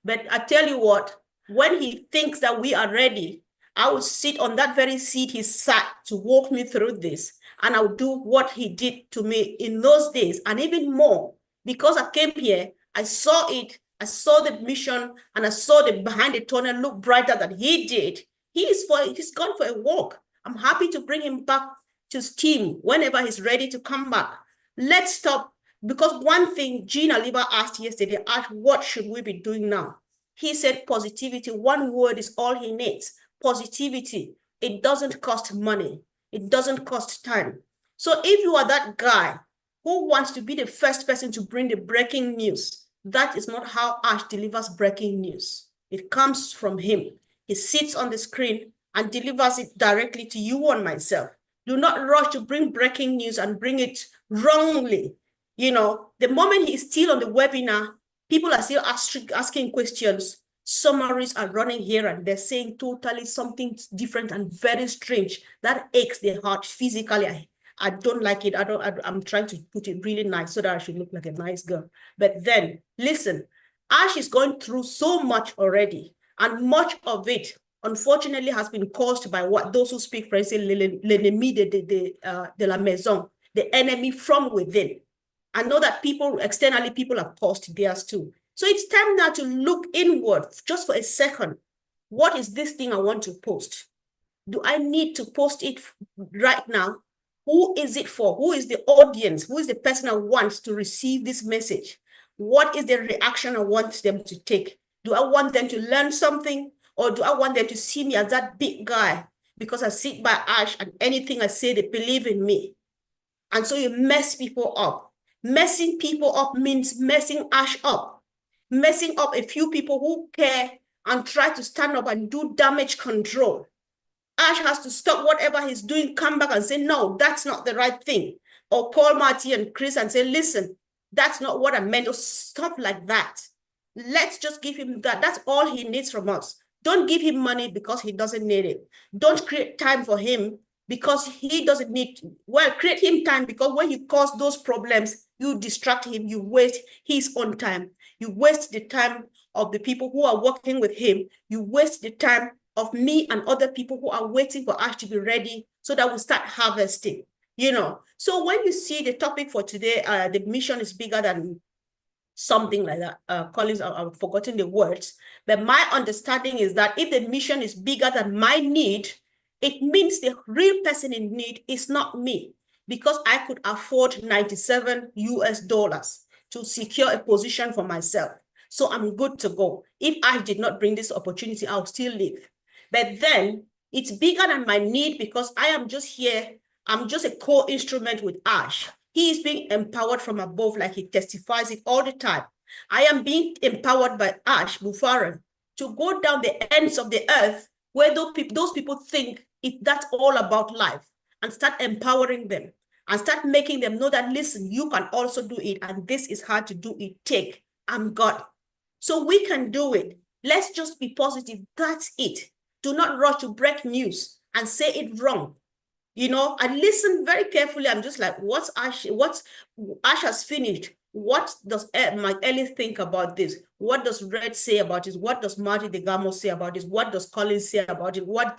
But I tell you what, when he thinks that we are ready, I will sit on that very seat he sat to walk me through this. And I'll do what he did to me in those days and even more. Because I came here, I saw it, I saw the mission, and I saw the behind the tunnel look brighter than he did. He's gone for a walk. I'm happy to bring him back to steam whenever he's ready to come back. Let's stop, because one thing Gina Oliver asked yesterday, what should we be doing now? He said positivity. One word is all he needs. Positivity. It doesn't cost money. It doesn't cost time. So if you are that guy who wants to be the first person to bring the breaking news, that is not how Ash delivers breaking news. It comes from him. He sits on the screen and delivers it directly to you and myself. Do not rush to bring breaking news and bring it wrongly. You know, the moment he's still on the webinar, people are still asking questions. Summaries are running here and they're saying totally something different and very strange. That aches their heart physically. I don't like it. I'm trying to put it really nice so that I should look like a nice girl. But then, listen, Ash is going through so much already, and much of it, unfortunately, has been caused by what those who speak French say, l'ennemi de la maison, the enemy from within. I know that externally, people have caused theirs too. So it's time now to look inward just for a second. What is this thing I want to post? Do I need to post it right now? Who is it for? Who is the audience? Who is the person I want to receive this message? What is the reaction I want them to take? Do I want them to learn something? Or do I want them to see me as that big guy because I sit by Ash and anything I say, they believe in me? And so you mess people up. Messing people up means messing Ash up. Messing up a few people who care and try to stand up and do damage control. Ash has to stop whatever he's doing, come back and say, no, that's not the right thing. Or call Marty and Chris and say, listen, that's not what I meant, or stuff like that. Let's just give him that. That's all he needs from us. Don't give him money because he doesn't need it. Don't create time for him because he doesn't need, well, create him time, because when you cause those problems, you distract him, you waste his own time. You waste the time of the people who are working with him. You waste the time of me and other people who are waiting for Ash to be ready so that we start harvesting, you know. So when you see the topic for today, the mission is bigger than something like that. Collins, I've forgotten the words, but my understanding is that if the mission is bigger than my need, it means the real person in need is not me, because I could afford $97 US to secure a position for myself. So I'm good to go. If I did not bring this opportunity, I'll still live. But then it's bigger than my need, because I am just here. I'm just a co-instrument with Ash. He is being empowered from above, like he testifies it all the time. I am being empowered by Ash Bufaran to go down the ends of the earth where those people think that's all about life, and start empowering them. and start making them know that, listen, you can also do it, and this is how to do it. Take, I'm God. So we can do it. Let's just be positive. That's it. Do not rush to break news and say it wrong. You know, I listen very carefully. I'm just like, what's Ash has finished? What does Mike Ellis think about this? What does Red say about this? What does Marty DeGamo say about this? What does Collins say about it? What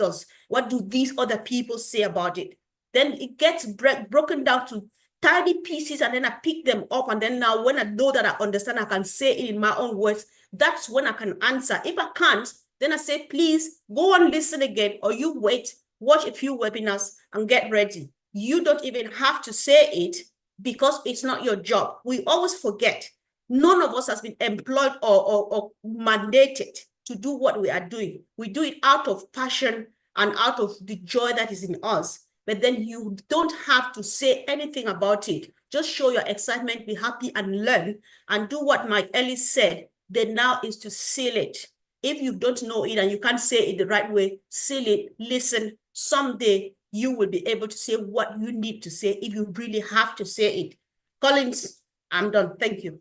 do these other people say about it? Then it gets broken down to tiny pieces, and then I pick them up. And then now when I know that I understand, I can say it in my own words. That's when I can answer. If I can't, then I say, please go and listen again, or you wait, watch a few webinars and get ready. You don't even have to say it because it's not your job. We always forget. None of us has been employed or mandated to do what we are doing. We do it out of passion and out of the joy that is in us. But then you don't have to say anything about it. Just show your excitement, be happy, and learn, and do what Mike Ellis said. Then now is to seal it. If you don't know it and you can't say it the right way, seal it, listen. Someday you will be able to say what you need to say if you really have to say it. Collins, I'm done. Thank you.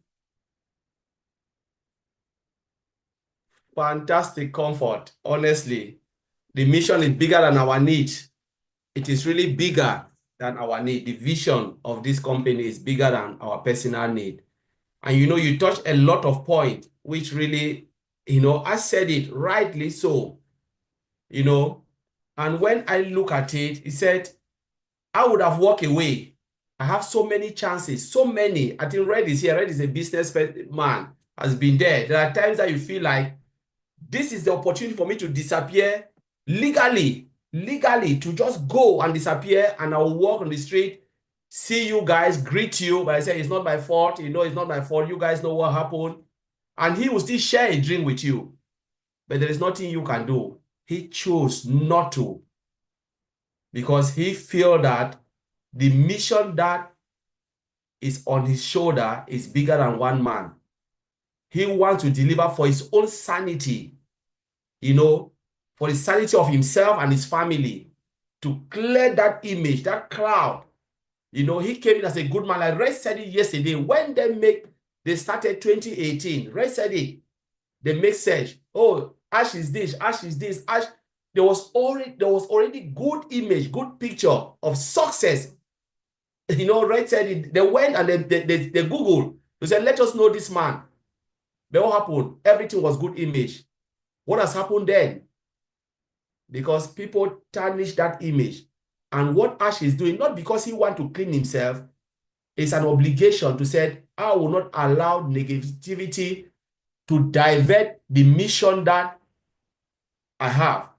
Fantastic, Comfort. Honestly, the mission is bigger than our need. It is really bigger than our need. The vision of this company is bigger than our personal need. And you know, you touch a lot of points, which really, you know, I said it rightly so, you know. And when I look at it, he said, I would have walked away. I have so many chances, so many. I think Red is here. Red is a businessman, has been there. There are times that you feel like this is the opportunity for me to disappear legally, to just go and disappear, and I'll walk on the street, see you guys, greet you, but I say, it's not my fault. You know, it's not my fault. You guys know what happened. And he will still share a drink with you. But there is nothing you can do. He chose not to, because he feels that the mission that is on his shoulder is bigger than one man. He wants to deliver for his own sanity, you know, for the sanity of himself and his family, to clear that image, that cloud. You know, he came in as a good man. Like Ray said it yesterday, when they started 2018, Ray said it, they make search. Oh, Ash is this, Ash is this, Ash. There was already good image, good picture of success. You know, Ray said it. They went and they Googled. They said, let us know this man. But what happened? Everything was good image. What has happened then? Because people tarnish that image. And what Ash is doing, not because he wants to clean himself, it's an obligation to say, I will not allow negativity to divert the mission that I have.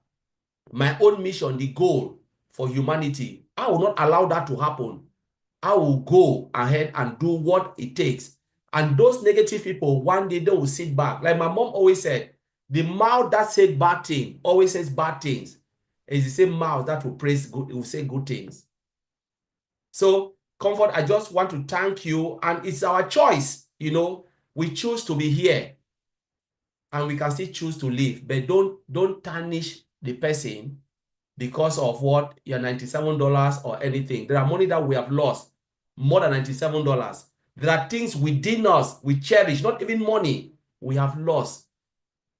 My own mission, the goal for humanity. I will not allow that to happen. I will go ahead and do what it takes. And those negative people, one day they will sit back. Like my mom always said, the mouth that said bad things always says bad things. It's the same mouth that will praise good, it will say good things. So, Comfort, I just want to thank you. And it's our choice, you know. We choose to be here. And we can still choose to leave. But don't tarnish the person because of what your $97 or anything. There are money that we have lost, more than $97. There are things within us we cherish, not even money, we have lost.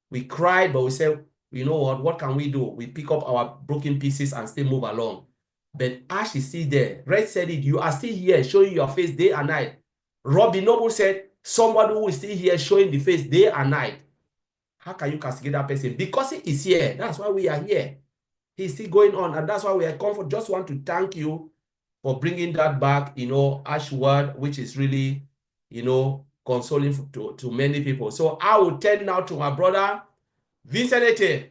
We cried, but we said, you know what can we do? We pick up our broken pieces and still move along. But Ash is still there. Red said it, you are still here showing your face day and night. Robbie Noble said, somebody who is still here showing the face day and night. How can you castigate that person? Because he is here. That's why we are here. He's still going on, and that's why we are Comfort. Just want to thank you for bringing that back, you know, Ash word, which is really, you know, consoling to many people. So I will turn now to my brother, Vincent.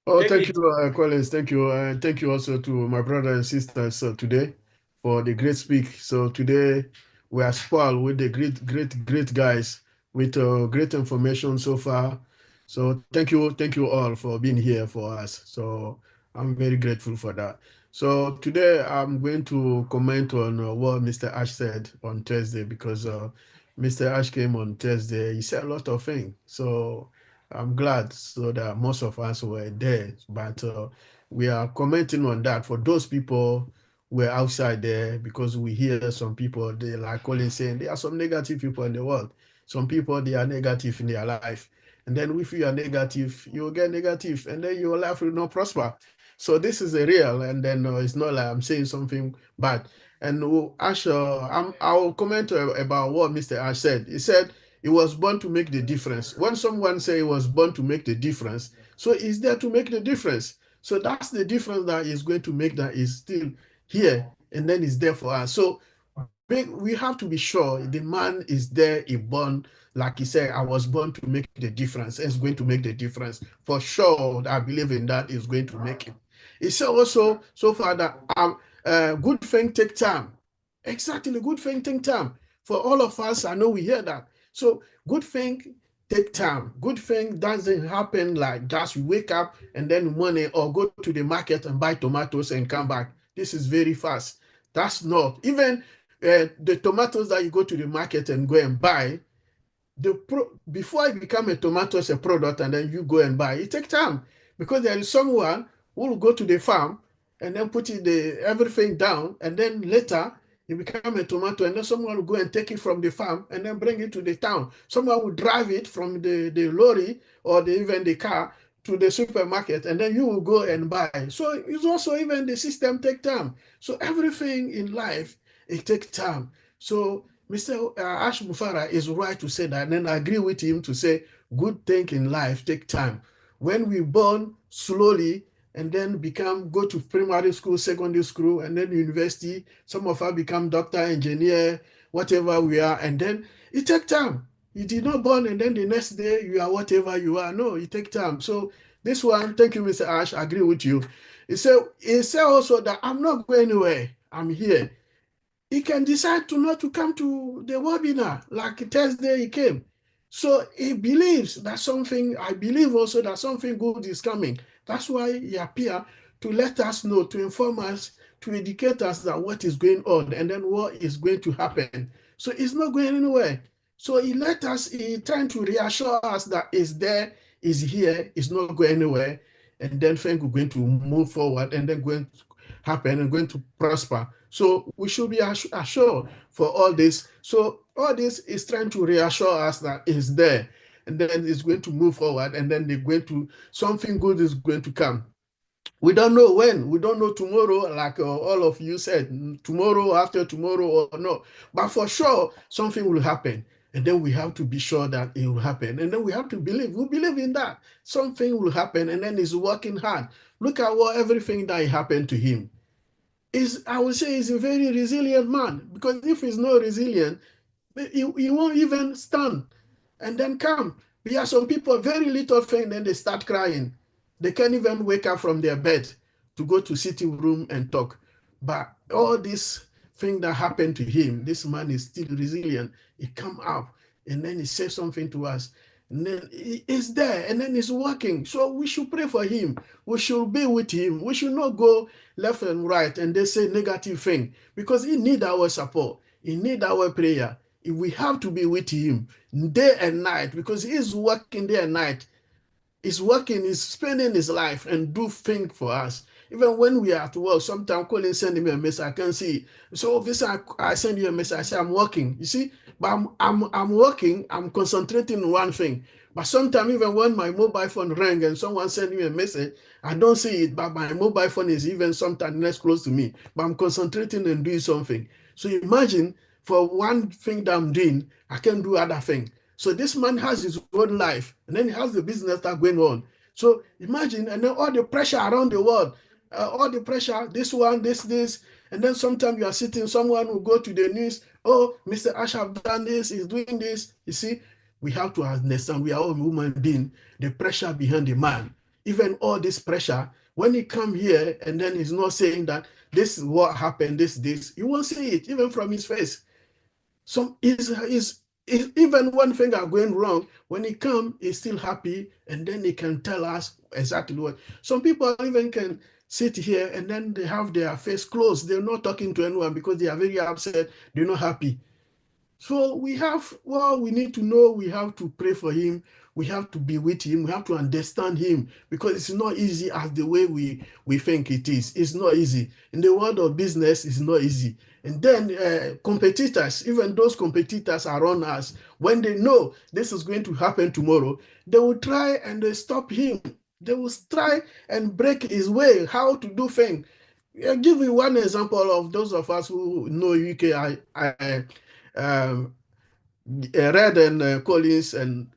Oh, thank you, Collins. Thank you. And thank you also to my brother and sisters today for the great speak. So today we are spoiled with the great guys with great information so far. So thank you all for being here for us. So I'm very grateful for that. So today I'm going to comment on what Mr. Ash said on Thursday, because Mr. Ash came on Thursday. He said a lot of things. So I'm glad so that most of us were there, but we are commenting on that for those people we're outside there, because we hear some people, they like Colin saying, there are some negative people in the world. Some people, they are negative in their life. And then if you are negative, you will get negative, and then your life will not prosper. So this is a real, and then it's not like I'm saying something bad. And Ash, I'll comment about what Mr. Ash said. He said he was born to make the difference. When someone say he was born to make the difference, so he's there to make the difference. So that's the difference that is going to make that is still here, and then it's there for us. So we have to be sure the man is there, he born, like he said, I was born to make the difference. It's going to make the difference. For sure, I believe in that is going to make it. He said also, so far, that good thing take time. Exactly, good thing take time. For all of us, I know we hear that. So good thing take time. Good thing doesn't happen like just wake up and then money, or go to the market and buy tomatoes and come back. This is very fast. That's not even the tomatoes that you go to the market and go and buy. Before it become a tomato as a product and then you go and buy, it takes time, because there is someone who will go to the farm and then put everything down, and then later it become a tomato, and then someone will go and take it from the farm and then bring it to the town. Someone will drive it from the lorry or even the car to the supermarket, and then you will go and buy. So it's also, even the system take time. So everything in life, it takes time. So Mr. Ash Mufara is right to say that, and then I agree with him to say good thing in life take time. When we born slowly and then go to primary school, secondary school, and then university, some of us become doctor, engineer, whatever we are, and then it takes time. You did not born and then the next day you are whatever you are. No, it takes time. So this one, thank you, Mr. Ash, I agree with you. He said also that I'm not going anywhere. I'm here. He can decide to not to come to the webinar, like Thursday he came. So he believes that something, I believe also that something good is coming. That's why he appeared to let us know, to inform us, to educate us that what is going on and then what is going to happen. So it's not going anywhere. So he trying to reassure us that it's there, is here, it's not going anywhere. And then things are going to move forward and then going to happen and going to prosper. So we should be assured for all this. So all this is trying to reassure us that it's there, and then it's going to move forward, and then something good is going to come. We don't know when, we don't know tomorrow, like all of you said, tomorrow, after tomorrow, or no. But for sure, something will happen. And then we have to be sure that it will happen. And then we have to believe. We believe in that. Something will happen, and then he's working hard. Look at everything that happened to him. I would say he's a very resilient man, because if he's not resilient, he won't even stand and then come. We have some people, very little thing, then they start crying. They can't even wake up from their bed to go to sitting room and talk. But all this thing that happened to him, this man is still resilient. He come up and then he says something to us. And then he's there and then he's working. So we should pray for him. We should be with him. We should not go left and right and they say negative thing, because he need our support. He need our prayer. We have to be with him day and night, because he's working day and night. He's working, he's spending his life and do things for us. Even when we are at work, sometimes Colin send me a message, I can't see. So this I send you a message, I say I'm working. You see, but I'm working, I'm concentrating on one thing. But sometimes even when my mobile phone rang and someone send me a message, I don't see it, but my mobile phone is even sometimes next close to me. But I'm concentrating and doing something. So imagine, for one thing that I'm doing, I can do other thing. So this man has his own life, and then he has the business that going on. So imagine, and then all the pressure around the world, all the pressure, this one, this, and then sometimes you are sitting, someone will go to the news, oh, Mr. Ash have done this, he's doing this. You see, we have to understand, we are all human beings, the pressure behind the man. Even all this pressure, when he come here, and then he's not saying that this is what happened, this, you won't see it, even from his face. So even one thing are going wrong, when he come, he's still happy, and then he can tell us exactly what. Some people even can sit here and then they have their face closed. They're not talking to anyone because they are very upset. They're not happy. So we need to know, we have to pray for him. we have to be with him. We have to understand him, because it's not easy as the way we think it is. It's not easy. In the world of business, it's not easy. And then competitors, even those competitors around us, when they know this is going to happen tomorrow, they will try and they stop him. They will try and break his way, how to do things. I'll give you one example of those of us who know UK. Red and Collins and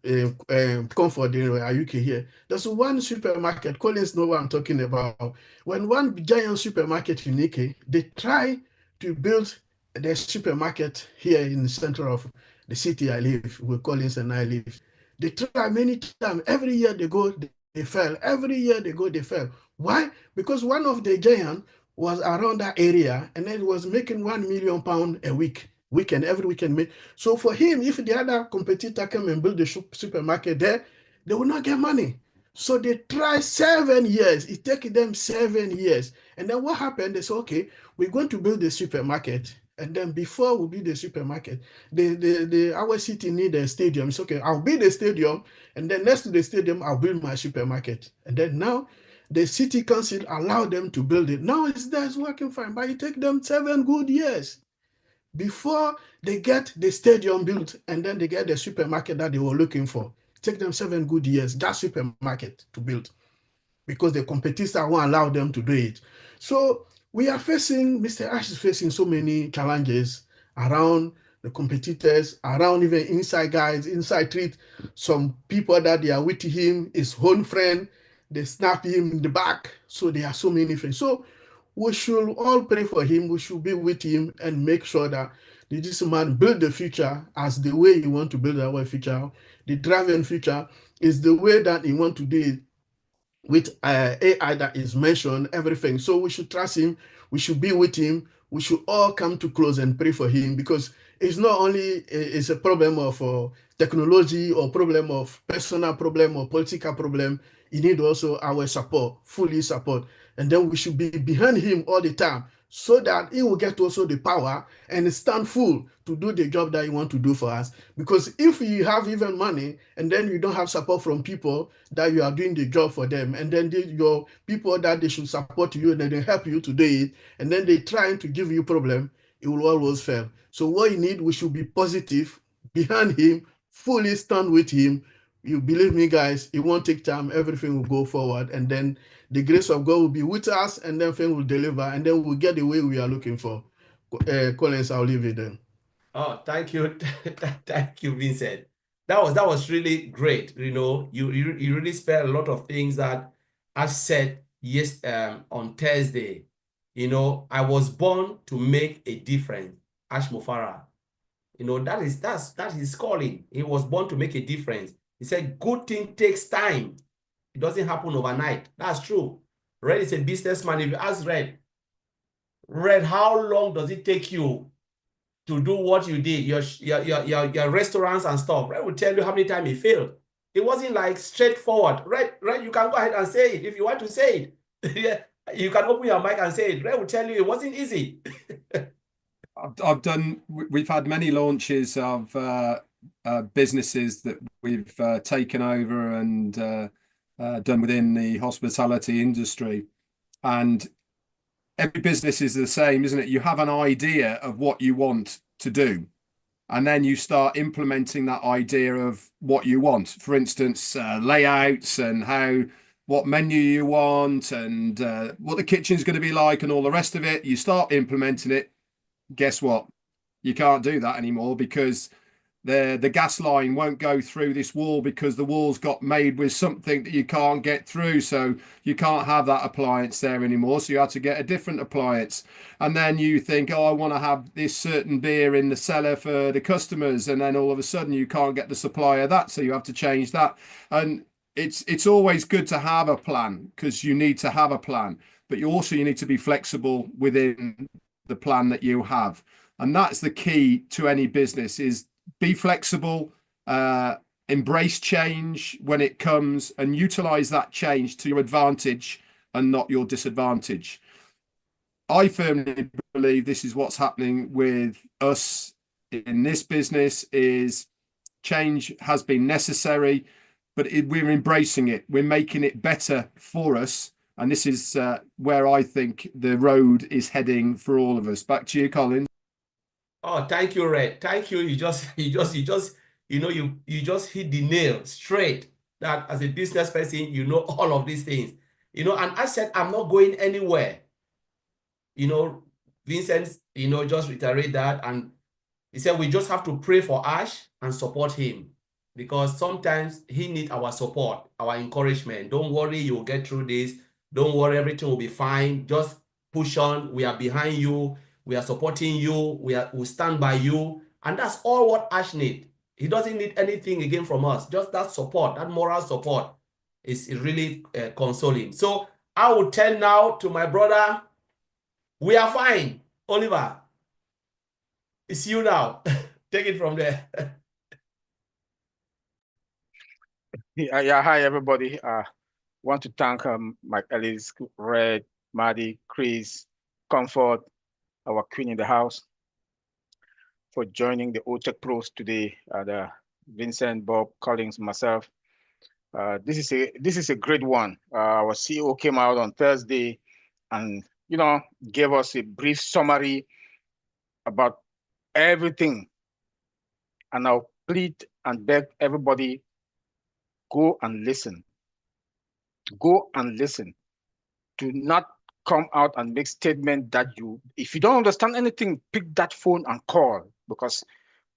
Comfort in UK here. There's one supermarket, Collins know what I'm talking about. When one giant supermarket in UK, they try to build the supermarket here in the center of the city I live, where Collins and I live. They try many times. Every year they go, they fail. Every year they go, they fail. Why? Because one of the giants was around that area and it was making £1 million a weekend, every weekend. So for him, if the other competitor come and build the supermarket there, they will not get money. So they try 7 years. It takes them 7 years. And then what happened? They said, okay, we're going to build the supermarket. And then before we build the supermarket, our city need a stadium. It's okay, I'll build a stadium. And then next to the stadium, I'll build my supermarket. And then now the city council allowed them to build it. Now it's working fine, but it takes them 7 good years before they get the stadium built and then they get the supermarket that they were looking for. Take them 7 good years, that supermarket to build, because the competitors won't allow them to do it. So we are facing, Mr. Ash is facing so many challenges around the competitors, around even inside guys, inside treat. Some people that they are with him, his own friend, they snap him in the back. So there are so many things. So we should all pray for him. We should be with him and make sure that this man build the future as the way he want to build our future. The driving future is the way that he want to do it with AI that is mentioned, everything. So we should trust him. We should be with him. We should all come to close and pray for him, because it's not only it's a problem of technology or problem of personal problem or political problem. You need also our support, fully support. And then we should be behind him all the time, so that he will get also the power and stand full to do the job that you want to do for us. Because if you have even money and then you don't have support from people that you are doing the job for them, and then your people that they should support you and then they help you to do it, and then they trying to give you problem, it will always fail. So what you need, we should be positive behind him, fully stand with him. You believe me, guys, it won't take time. Everything will go forward, and then the grace of God will be with us, and then things will deliver, and then we'll get the way we are looking for. Collins, I'll leave it there. Oh, thank you. Thank you, Vincent. That was really great. You know, you really spent a lot of things that I said on Thursday. You know, I was born to make a difference. Ash Mufara. You know, that's his calling. He was born to make a difference. He said, good thing takes time. It doesn't happen overnight. That's true. Red is a businessman. If you ask Red, how long does it take you to do what you did, your restaurants and stuff? Red will tell you how many times he failed. It wasn't like straightforward. Red, you can go ahead and say it if you want to say it. Yeah, you can open your mic and say it. Red will tell you it wasn't easy. We've had many launches of businesses that we've taken over and done within the hospitality industry. And every business is the same, isn't it? You have an idea of what you want to do, and then you start implementing that idea of what you want. For instance, layouts and what menu you want and what the kitchen's going to be like and all the rest of it. You start implementing it. Guess what? You can't do that anymore, because the gas line won't go through this wall, because the wall's got made with something that you can't get through. So you can't have that appliance there anymore. So you have to get a different appliance. And then you think, oh, I want to have this certain beer in the cellar for the customers. And then all of a sudden you can't get the supply of that. So you have to change that. And it's always good to have a plan, because you need to have a plan, but you need to be flexible within the plan that you have. And that's the key to any business, is be flexible, embrace change when it comes, and utilize that change to your advantage and not your disadvantage. I firmly believe this is what's happening with us in this business, is change has been necessary. but we're embracing it. We're making it better for us. And this is where I think the road is heading for all of us. Back to you, Colin. Oh, thank you, Red. Thank you. You just hit the nail straight. That as a business person, you know all of these things. And I said, I'm not going anywhere. Vincent, just reiterate that. And he said, we just have to pray for Ash and support him, because sometimes he needs our support, our encouragement. Don't worry, you'll get through this. Don't worry, everything will be fine. Just push on. We are behind you. We are supporting you. We'll stand by you. And that's all what Ash needs. He doesn't need anything again from us. Just that support, that moral support is really consoling. So I will turn now to my brother. We are fine. Oliver, it's you now. Take it from there. Yeah, hi everybody. Want to thank Mike Ellis, Red, Maddie, Chris, Comfort, our queen in the house, for joining the OTECH Pros today. Vincent, Bob, Collins, myself. This is a great one. Our CEO came out on Thursday and gave us a brief summary about everything. And I'll plead and beg everybody, go and listen. Go and listen. Do not come out and make statement that if you don't understand anything, pick that phone and call, because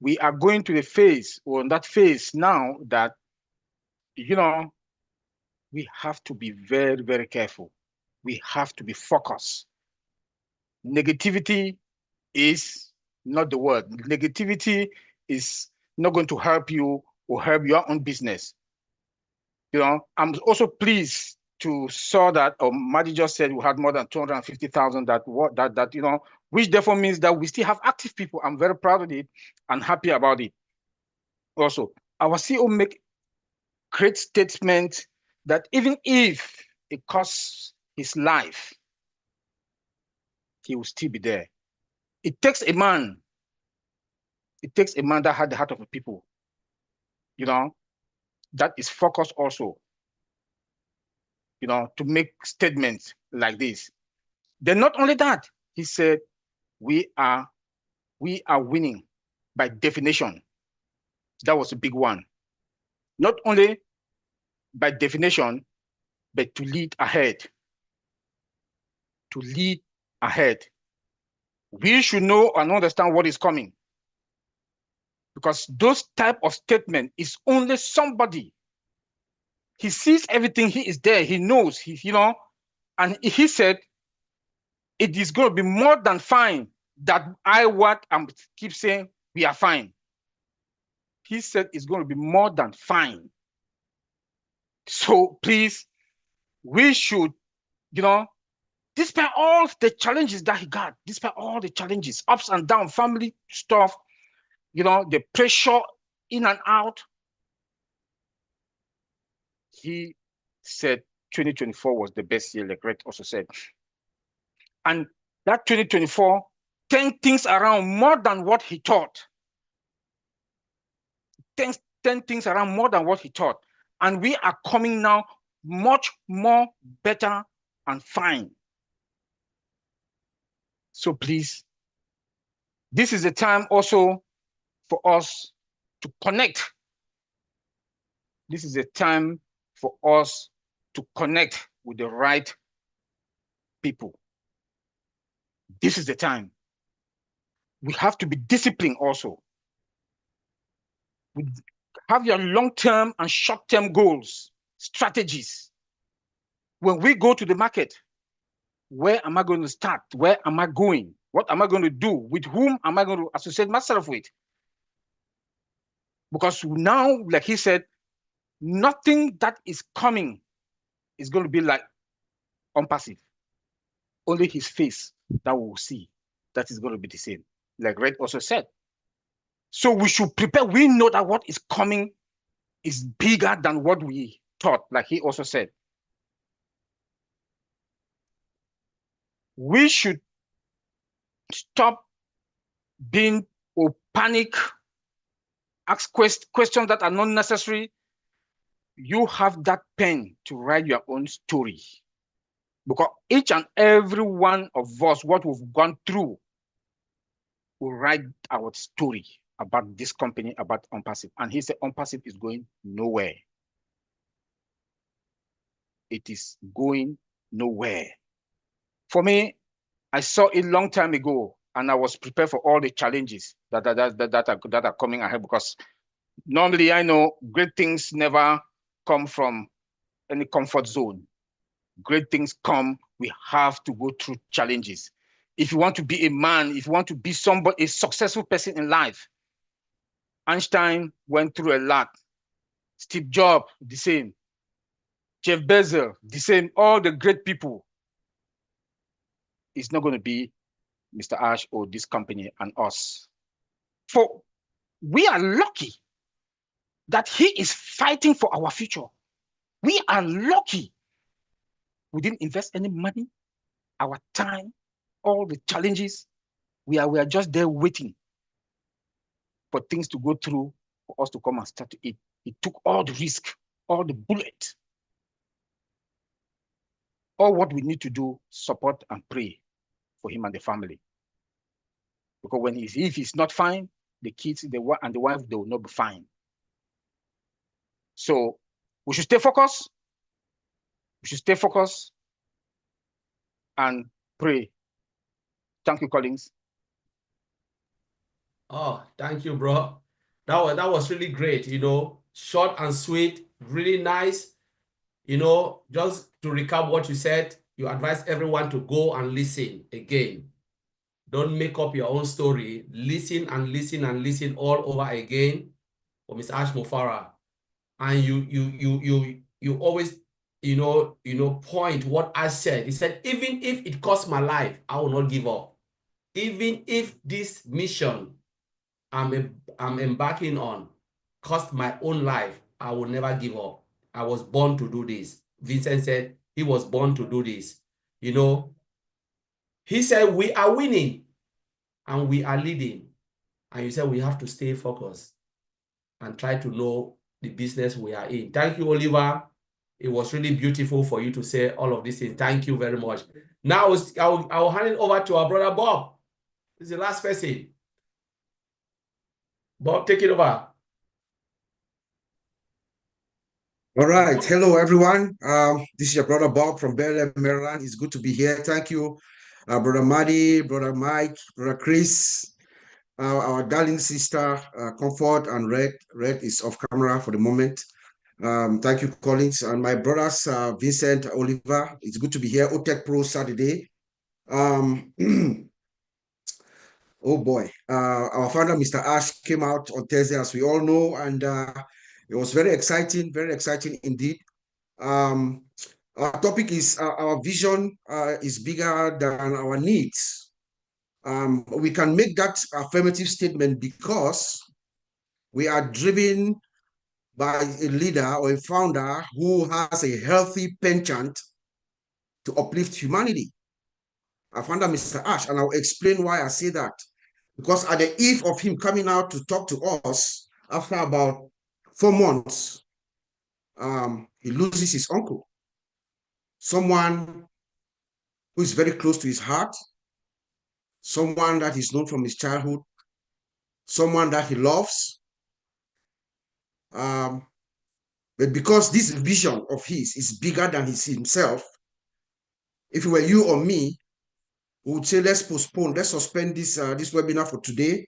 we are going to the phase, or on that phase now, that we have to be very, very careful. We have to be focused. Negativity is not the word. Negativity is not going to help you or help your own business. I'm also pleased to saw that, Maddie just said we had more than 250,000 which therefore means that we still have active people. I'm very proud of it and happy about it. Also, our CEO make great statement that even if it costs his life, he will still be there. It takes a man. It takes a man that had the heart of the people, that is focused also, to make statements like this. Then not only that, he said, we are winning by definition. That was a big one. Not only by definition, but to lead ahead. To lead ahead. We should know and understand what is coming. Because those type of statement is only somebody. He sees everything, he is there, he knows, and he said, it is going to be more than fine that I'm keep saying we are fine. He said it's going to be more than fine. So please, we should, despite all the challenges that he got, despite all the challenges, ups and downs, family stuff, the pressure in and out, he said 2024 was the best year, like Greg also said. And that 2024 turned things around more than what he thought. Turned things around more than what he thought. And we are coming now much more better and fine. So please, this is a time also for us to connect. This is a time for us to connect with the right people. This is the time. We have to be disciplined also. We have your long-term and short-term goals, strategies. When we go to the market, where am I going to start? Where am I going? What am I going to do? With whom am I going to associate myself with? Because now, like he said, nothing that is coming is going to be like unpassive. Only his face that we will see, that is going to be the same. Like Red also said. So we should prepare. We know that what is coming is bigger than what we thought, like he also said. We should stop being or panic, ask questions that are not necessary. you have that pen to write your own story. Because each and every one of us, what we've gone through, will write our story about this company, about Unpassive. And he said Unpassive is going nowhere. It is going nowhere. For me, I saw it a long time ago, and I was prepared for all the challenges that are coming ahead, because normally I know great things never come from any comfort zone. Great things come, we have to go through challenges. If you want to be a man, if you want to be somebody, a successful person in life, Einstein went through a lot. Steve Jobs, the same. Jeff Bezos, the same. All the great people. It's not going to be Mr. Ash or this company and us. For we are lucky that he is fighting for our future. We are lucky. We didn't invest any money, our time, all the challenges. We are just there waiting for things to go through for us to come and start to eat. He took all the risk, all the bullet. All what we need to do, support and pray for him and the family. Because if he's not fine, the kids and the wife, they will not be fine. So we should stay focused. We should stay focused and pray. Thank you, Collins. Oh, thank you, bro. That was really great, you know, short and sweet, really nice. You know, just to recap what you said, you advise everyone to go and listen again. Don't make up your own story. Listen and listen and listen all over again for Mr. Ash Mofara. And you always, point what Ash said. He said, even if it costs my life, I will not give up. Even if this mission I'm embarking on cost my own life, I will never give up. I was born to do this. Vincent said he was born to do this. You know, he said we are winning and we are leading. And you said we have to stay focused and try to know the business we are in. Thank you, Oliver. It was really beautiful for you to say all of these things. Thank you very much. Now I'll hand it over to our brother Bob. This is the last person. Bob, take it over. All right. Hello, everyone. This is your brother Bob from Bel Air, Maryland. It's good to be here. Thank you, Brother Maddie, Brother Mike, Brother Chris, our darling sister, Comfort, and Red. Red is off camera for the moment. Thank you, Collins. And my brothers, Vincent, Oliver. It's good to be here. OTECH Pro Saturday. Oh boy, our founder, Mr. Ash, came out on Thursday, as we all know, and it was very exciting indeed. Our topic is our vision is bigger than our needs. We can make that affirmative statement because we are driven by a leader or a founder who has a healthy penchant to uplift humanity. Our founder, Mr. Ash, and I'll explain why I say that. Because at the eve of him coming out to talk to us, after about 4 months, he loses his uncle, someone who is very close to his heart, someone that is known from his childhood, someone that he loves. But because this vision of his is bigger than himself, if it were you or me, we would say, let's postpone, let's suspend this webinar for today.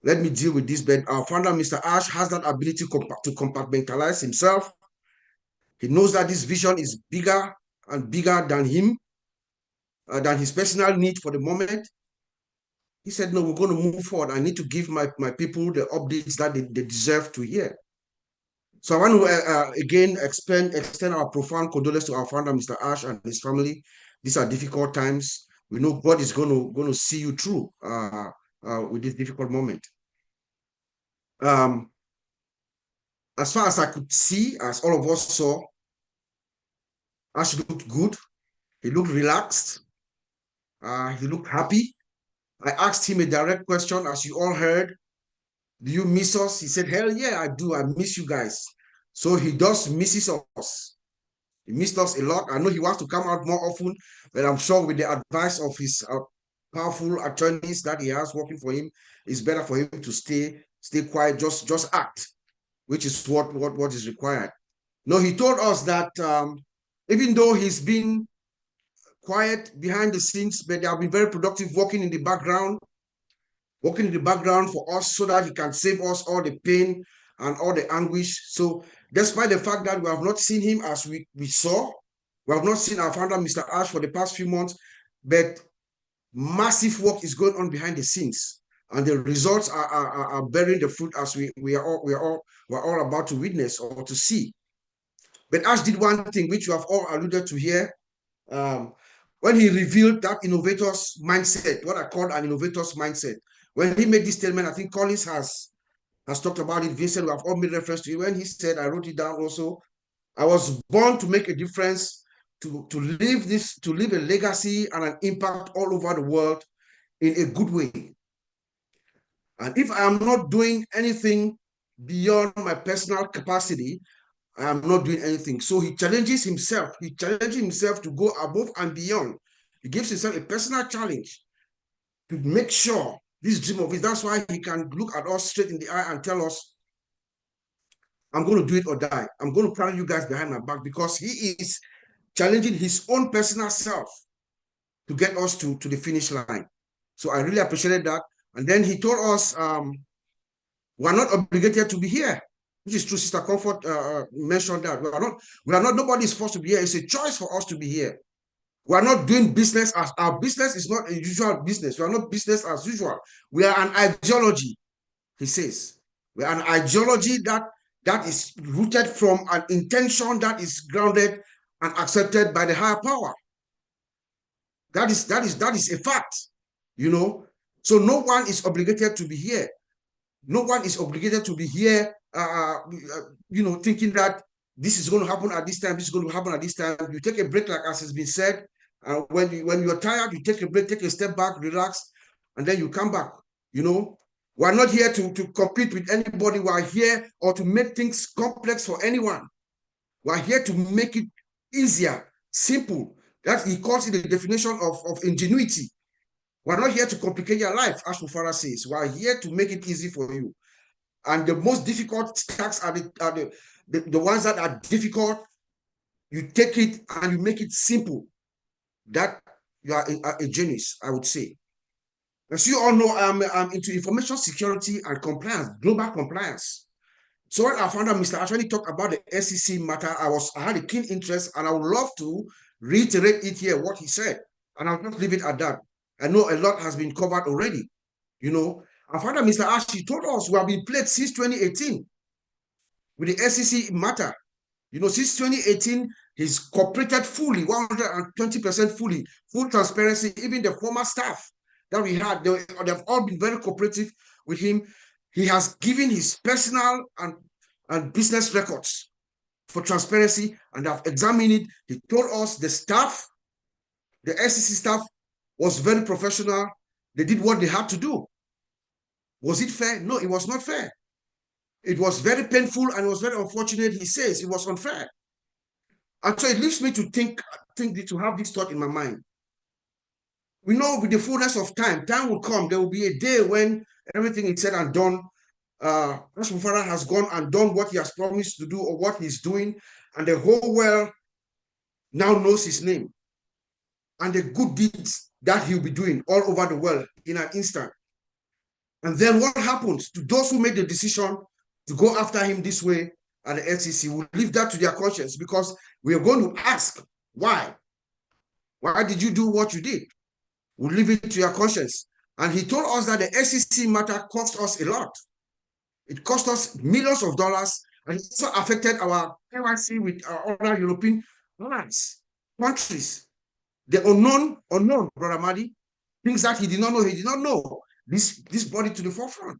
Let me deal with this. But our founder, Mr. Ash, has that ability to compartmentalize himself. He knows that this vision is bigger and bigger than him, than his personal need for the moment. He said, no, we're going to move forward. I need to give my people the updates that they deserve to hear. So I want to, again, extend our profound condolences to our founder, Mr. Ash, and his family. These are difficult times. We know God is going to see you through with this difficult moment. As far as I could see, as all of us saw, Ash looked good. He looked relaxed. He looked happy. I asked him a direct question, as you all heard. Do you miss us? He said, hell yeah, I do. I miss you guys. So he does misses us. He missed us a lot. I know he wants to come out more often, but I'm sure with the advice of his powerful attorneys that he has working for him, it's better for him to stay quiet, just act, which is what is required. No, he told us that even though he's been quiet behind the scenes, but they have been very productive working in the background for us so that he can save us all the pain and all the anguish. So despite the fact that we have not seen him as we saw, we have not seen our founder, Mr. Ash, for the past few months, but massive work is going on behind the scenes. And the results are bearing the fruit as we're all about to witness or to see. But Ash did one thing which you have all alluded to here. When he revealed that innovator's mindset, what I call an innovator's mindset, when he made this statement, I think Collins has talked about it. Vincent, we have all made reference to it. When he said, I wrote it down also, I was born to make a difference, to leave a legacy and an impact all over the world in a good way. And if I am not doing anything beyond my personal capacity, I am not doing anything. So he challenges himself. He challenges himself to go above and beyond. He gives himself a personal challenge to make sure this dream of his, that's why he can look at us straight in the eye and tell us, I'm going to do it or die. I'm going to carry you guys behind my back, because he is challenging his own personal self to get us to the finish line. So I really appreciated that. And then he told us we're not obligated to be here, which is true. Sister Comfort mentioned that. We are not, nobody is forced to be here. It's a choice for us to be here. We are not doing business as, our business is not a usual business. We are not business as usual. We are an ideology, he says. We are an ideology that is rooted from an intention that is grounded and accepted by the higher power. That is a fact, you know. So no one is obligated to be here. No one is obligated to be here, you know, thinking that this is going to happen at this time, this is going to happen at this time. You take a break, like as has been said. When you're tired, you take a break, take a step back, relax, and then you come back. You know, we're not here to compete with anybody. We're here or to make things complex for anyone. We're here to make it easier, simple. That he calls it the definition of ingenuity. We're not here to complicate your life, as Mufara says. We're here to make it easy for you. And the most difficult tasks are the ones that are difficult. You take it and you make it simple. That you are a genius, I would say. As you all know, I'm into information security and compliance, global compliance. So when our founder, Mr. Ashwani, talked about the SEC matter, I had a keen interest, and I would love to reiterate it here, what he said. And I'll just leave it at that. I know a lot has been covered already. You know, our founder, Mr. Ash, he told us we have been played since 2018 with the SEC matter. You know, since 2018, he's cooperated fully, 120% fully, full transparency. Even the former staff that we had, they've all been very cooperative with him. He has given his personal and business records for transparency, and I've examined it. He told us the staff, the SEC staff, was very professional. They did what they had to do. Was it fair? No, it was not fair. It was very painful and it was very unfortunate. He says it was unfair. And so it leaves me to think to have this thought in my mind. We know with the fullness of time will come. There will be a day when everything is said and done. Mufara has gone and done what he has promised to do or what he's doing, and the whole world now knows his name and the good deeds that he'll be doing all over the world in an instant. And then what happens to those who made the decision to go after him this way at the SEC? We'll leave that to their conscience, because we are going to ask, why? Why did you do what you did? We'll leave it to your conscience. And he told us that the SEC matter cost us a lot. It cost us millions of dollars, and it also affected our KYC with our other European countries. The unknown, Brother Madi, things that he did not know. This brought it to the forefront.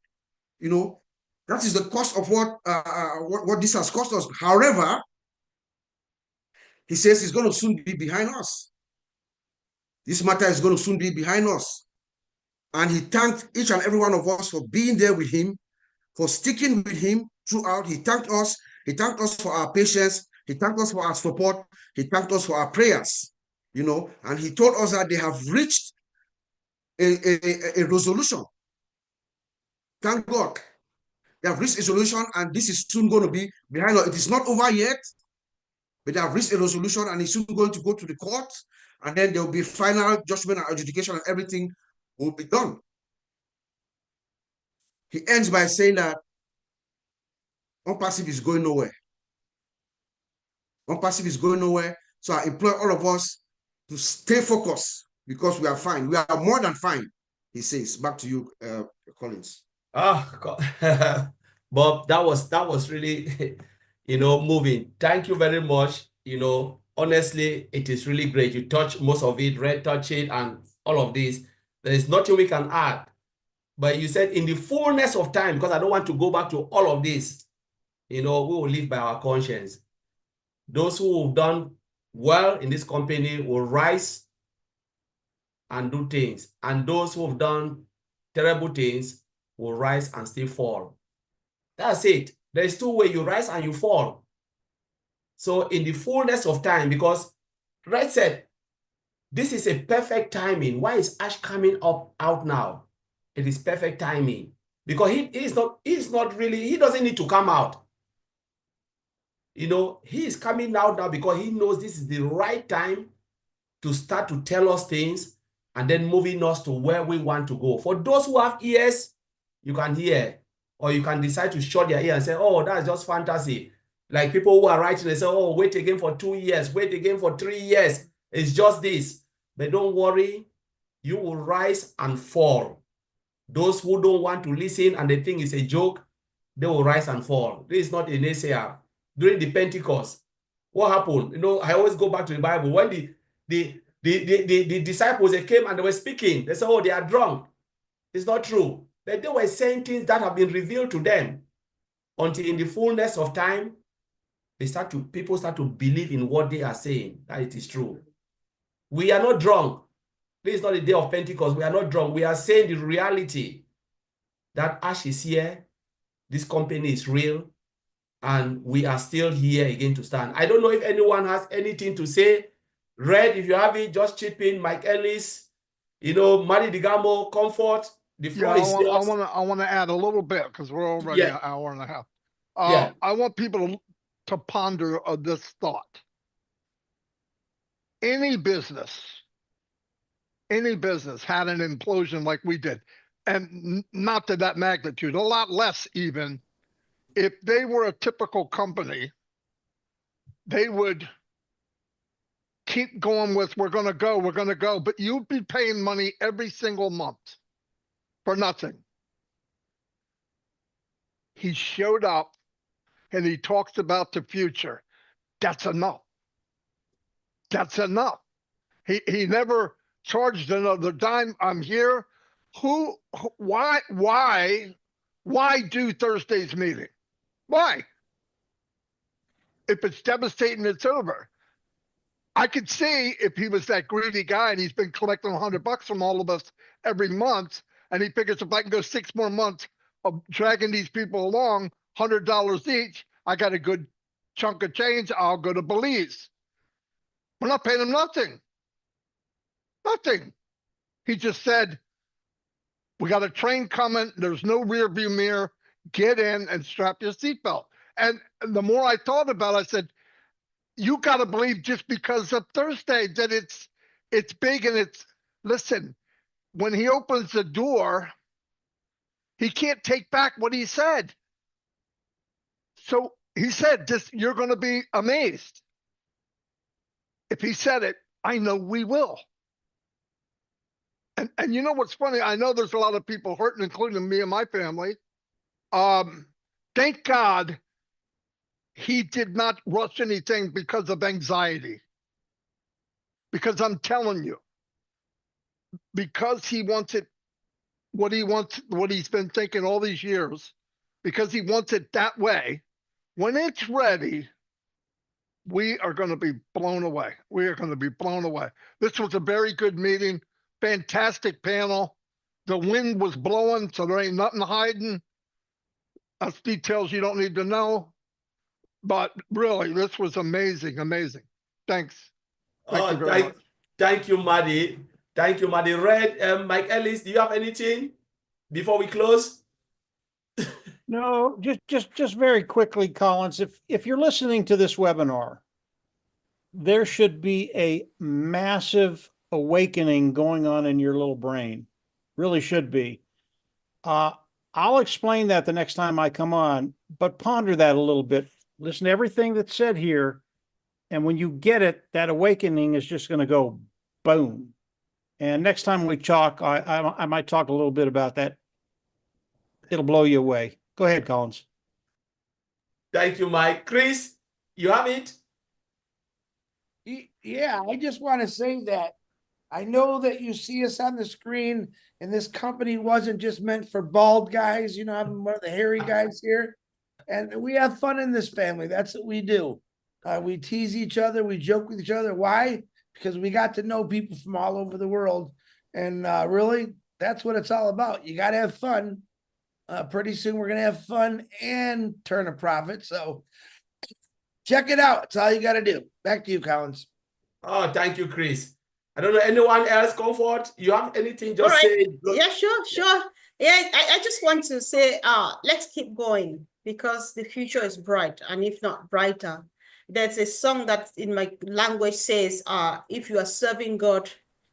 You know, that is the cost of what this has cost us. However, he says it's going to soon be behind us. This matter is going to soon be behind us. And he thanked each and every one of us for being there with him, for sticking with him throughout. He thanked us. He thanked us for our patience. He thanked us for our support. He thanked us for our prayers, you know, and he told us that they have reached a resolution. Thank God. They have reached a solution, and this is soon going to be behind us. It is not over yet, but they have reached a resolution, and it's soon going to go to the court, and then there will be final judgment and adjudication, and everything will be done. He ends by saying that unpassive is going nowhere. Unpassive is going nowhere. So I implore all of us to stay focused because we are fine. We are more than fine, he says. Back to you, Collins. God. Bob, that was really, you know, moving. Thank you very much. You know, honestly, it is really great. You touch most of it, Red touch it, and all of this. There is nothing we can add. But you said in the fullness of time, because I don't want to go back to all of this, you know, we will live by our conscience. Those who have done well in this company will rise and do things. And those who have done terrible things will rise and still fall. That's it. There's two ways: you rise and you fall. So in the fullness of time, because Red said, this is a perfect timing. Why is Ash coming out now? It is perfect timing. Because he doesn't need to come out. You know, he is coming out now because he knows this is the right time to start to tell us things and then moving us to where we want to go. For those who have ears, you can hear, or you can decide to shut your ear and say, oh, that's just fantasy. Like people who are writing, they say, oh, wait again for 2 years, wait again for 3 years. It's just this. But don't worry, you will rise and fall. Those who don't want to listen and they think it's a joke, they will rise and fall. This is not a naysayer. During the Pentecost, what happened? You know, I always go back to the Bible. When the disciples, they came and they were speaking, they said, oh, they are drunk. It's not true. But they were saying things that have been revealed to them until in the fullness of time, people start to believe in what they are saying, that it is true. We are not drunk. This is not the day of Pentecost. We are not drunk. We are saying the reality that Ash is here. This company is real. And we are still here again to stand. I don't know if anyone has anything to say. Red, if you have it, just chip in. Mike Ellis, you know, Mari Digamo, Comfort. The floor is yours. I want to add a little bit because we're already an hour and a half. I want people to ponder this thought. Any business had an implosion like we did, and not to that magnitude, a lot less even. If they were a typical company, they would keep going with, we're going to go, but you'd be paying money every single month for nothing. He showed up and he talks about the future. That's enough. That's enough. He never charged another dime. I'm here. Why do Thursday's meeting? Why? If it's devastating, it's over. I could see if he was that greedy guy and he's been collecting $100 from all of us every month, and he figures if I can go 6 more months of dragging these people along, $100 each, I got a good chunk of change, I'll go to Belize. We're not paying him nothing. Nothing. He just said, we got a train coming, there's no rear view mirror, get in and strap your seatbelt. And the more I thought about it, I said, you got to believe just because of Thursday that it's big and listen, when he opens the door, he can't take back what he said. So he said, you're going to be amazed. If he said it, I know we will. And you know what's funny? I know there's a lot of people hurting, including me and my family. Thank God he did not rush anything because of anxiety. Because I'm telling you, because he wants it, what he's been thinking all these years, because he wants it that way, when it's ready, we are going to be blown away. We are going to be blown away. This was a very good meeting, fantastic panel. The wind was blowing, so there ain't nothing hiding. That's details you don't need to know. but really, this was amazing, amazing. Thanks. Thank you very much. Thank you, Maddie. Thank you, Maddie. Red, Mike Ellis, do you have anything before we close? No, just very quickly, Collins, if you're listening to this webinar, there should be a massive awakening going on in your little brain. Really should be. I'll explain that the next time I come on, but ponder that a little bit. Listen to everything that's said here. And when you get it, that awakening is just going to go boom. And next time we talk, I might talk a little bit about that. It'll blow you away. Go ahead, Collins. Thank you, Mike. Chris, you have it? Yeah, I just want to say that I know that you see us on the screen, and this company wasn't just meant for bald guys. You know, I'm one of the hairy guys here, and we have fun in this family. That's what we do. We tease each other. We joke with each other. Why? Because we got to know people from all over the world. And really, that's what it's all about. You got to have fun. Pretty soon, we're going to have fun and turn a profit. So check it out. That's all you got to do. Back to you, Collins. Oh, thank you, Chris. I don't know, anyone else, Comfort? You have anything, just All right. say. Yeah, sure. Yeah, I just want to say, let's keep going because the future is bright, and if not brighter. There's a song that in my language says, if you are serving God,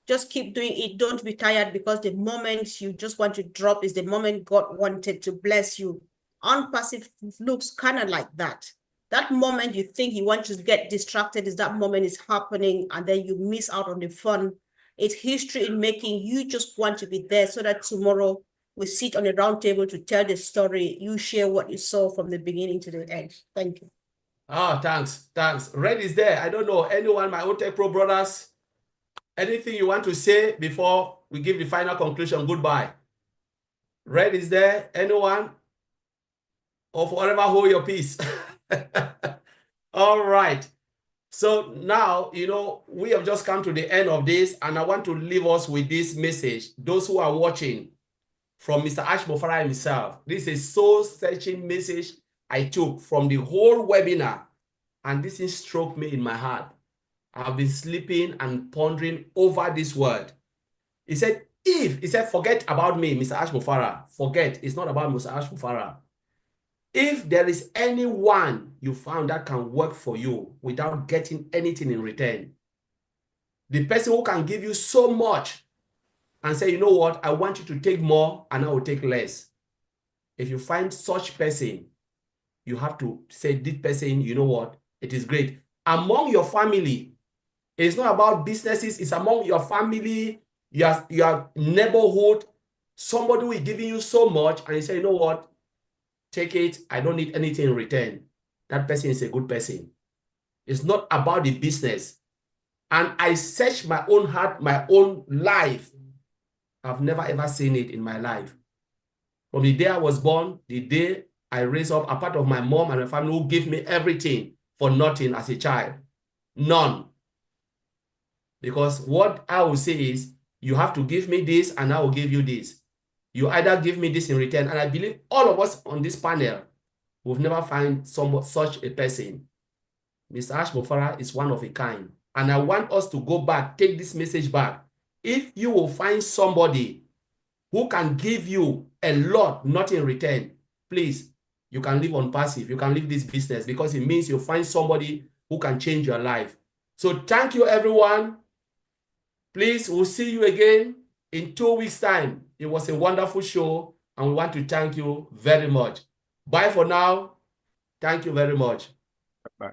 just keep doing it. Don't be tired, because the moment you just want to drop is the moment God wanted to bless you. Unpassive looks kind of like that. That moment you think you want to get distracted is that moment is happening, and then you miss out on the fun. It's history in making. You just want to be there so that tomorrow we sit on a round table to tell the story. You share what you saw from the beginning to the end. Thank you. Oh, thanks. Red is there. I don't know, anyone, my OTECH Pro brothers, anything you want to say before we give the final conclusion? Goodbye. Red is there. Anyone? Or forever hold your peace. All right. So now, we have just come to the end of this, and I want to leave us with this message. Those who are watching, from Mr. Ash Mofara himself. This is a soul-searching message I took from the whole webinar, and this thing struck me in my heart. I've been sleeping and pondering over this word. He said, forget about me, Mr. Ash Mofara. Forget, it's not about Mr. Ash Mofara. If there is anyone you found that can work for you without getting anything in return, the person who can give you so much and say, you know what, I want you to take more and I will take less. If you find such person, you have to say, this person, you know what, it is great. Among your family, it's not about businesses, it's among your family, your neighborhood, somebody who is giving you so much and you say, you know what, take it, I don't need anything in return. That person is a good person. It's not about the business. And I search my own heart, my own life. I've never ever seen it in my life. From the day I was born, the day I raised up, a part of my mom and my family who gave me everything for nothing as a child. None. Because what I will say is, you have to give me this and I will give you this. You either give me this in return, and I believe all of us on this panel will never find such a person. Mr. Ash Mofara is one of a kind. And I want us to go back, take this message back. If you will find somebody who can give you a lot, not in return, please, you can live on passive. You can leave this business, because it means you find somebody who can change your life. So thank you, everyone. Please, we'll see you again in 2 weeks' time. It was a wonderful show, and we want to thank you very much. Bye for now. Thank you very much. Bye.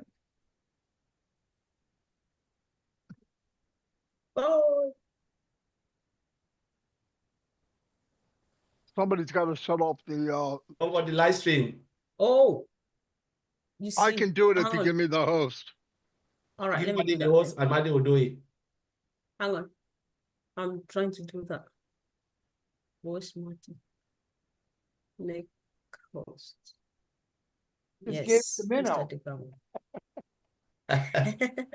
Bye. Somebody's got to shut off the. Over the live stream. Oh, you see, I can do it if hang you on. give me the host. All right, Give let me Maddie do the that. host, and Maddie will do it. Hang on. I'm trying to do that. Voice Martin. Make host. Just gave Yes, the minnow. Mr. Degang.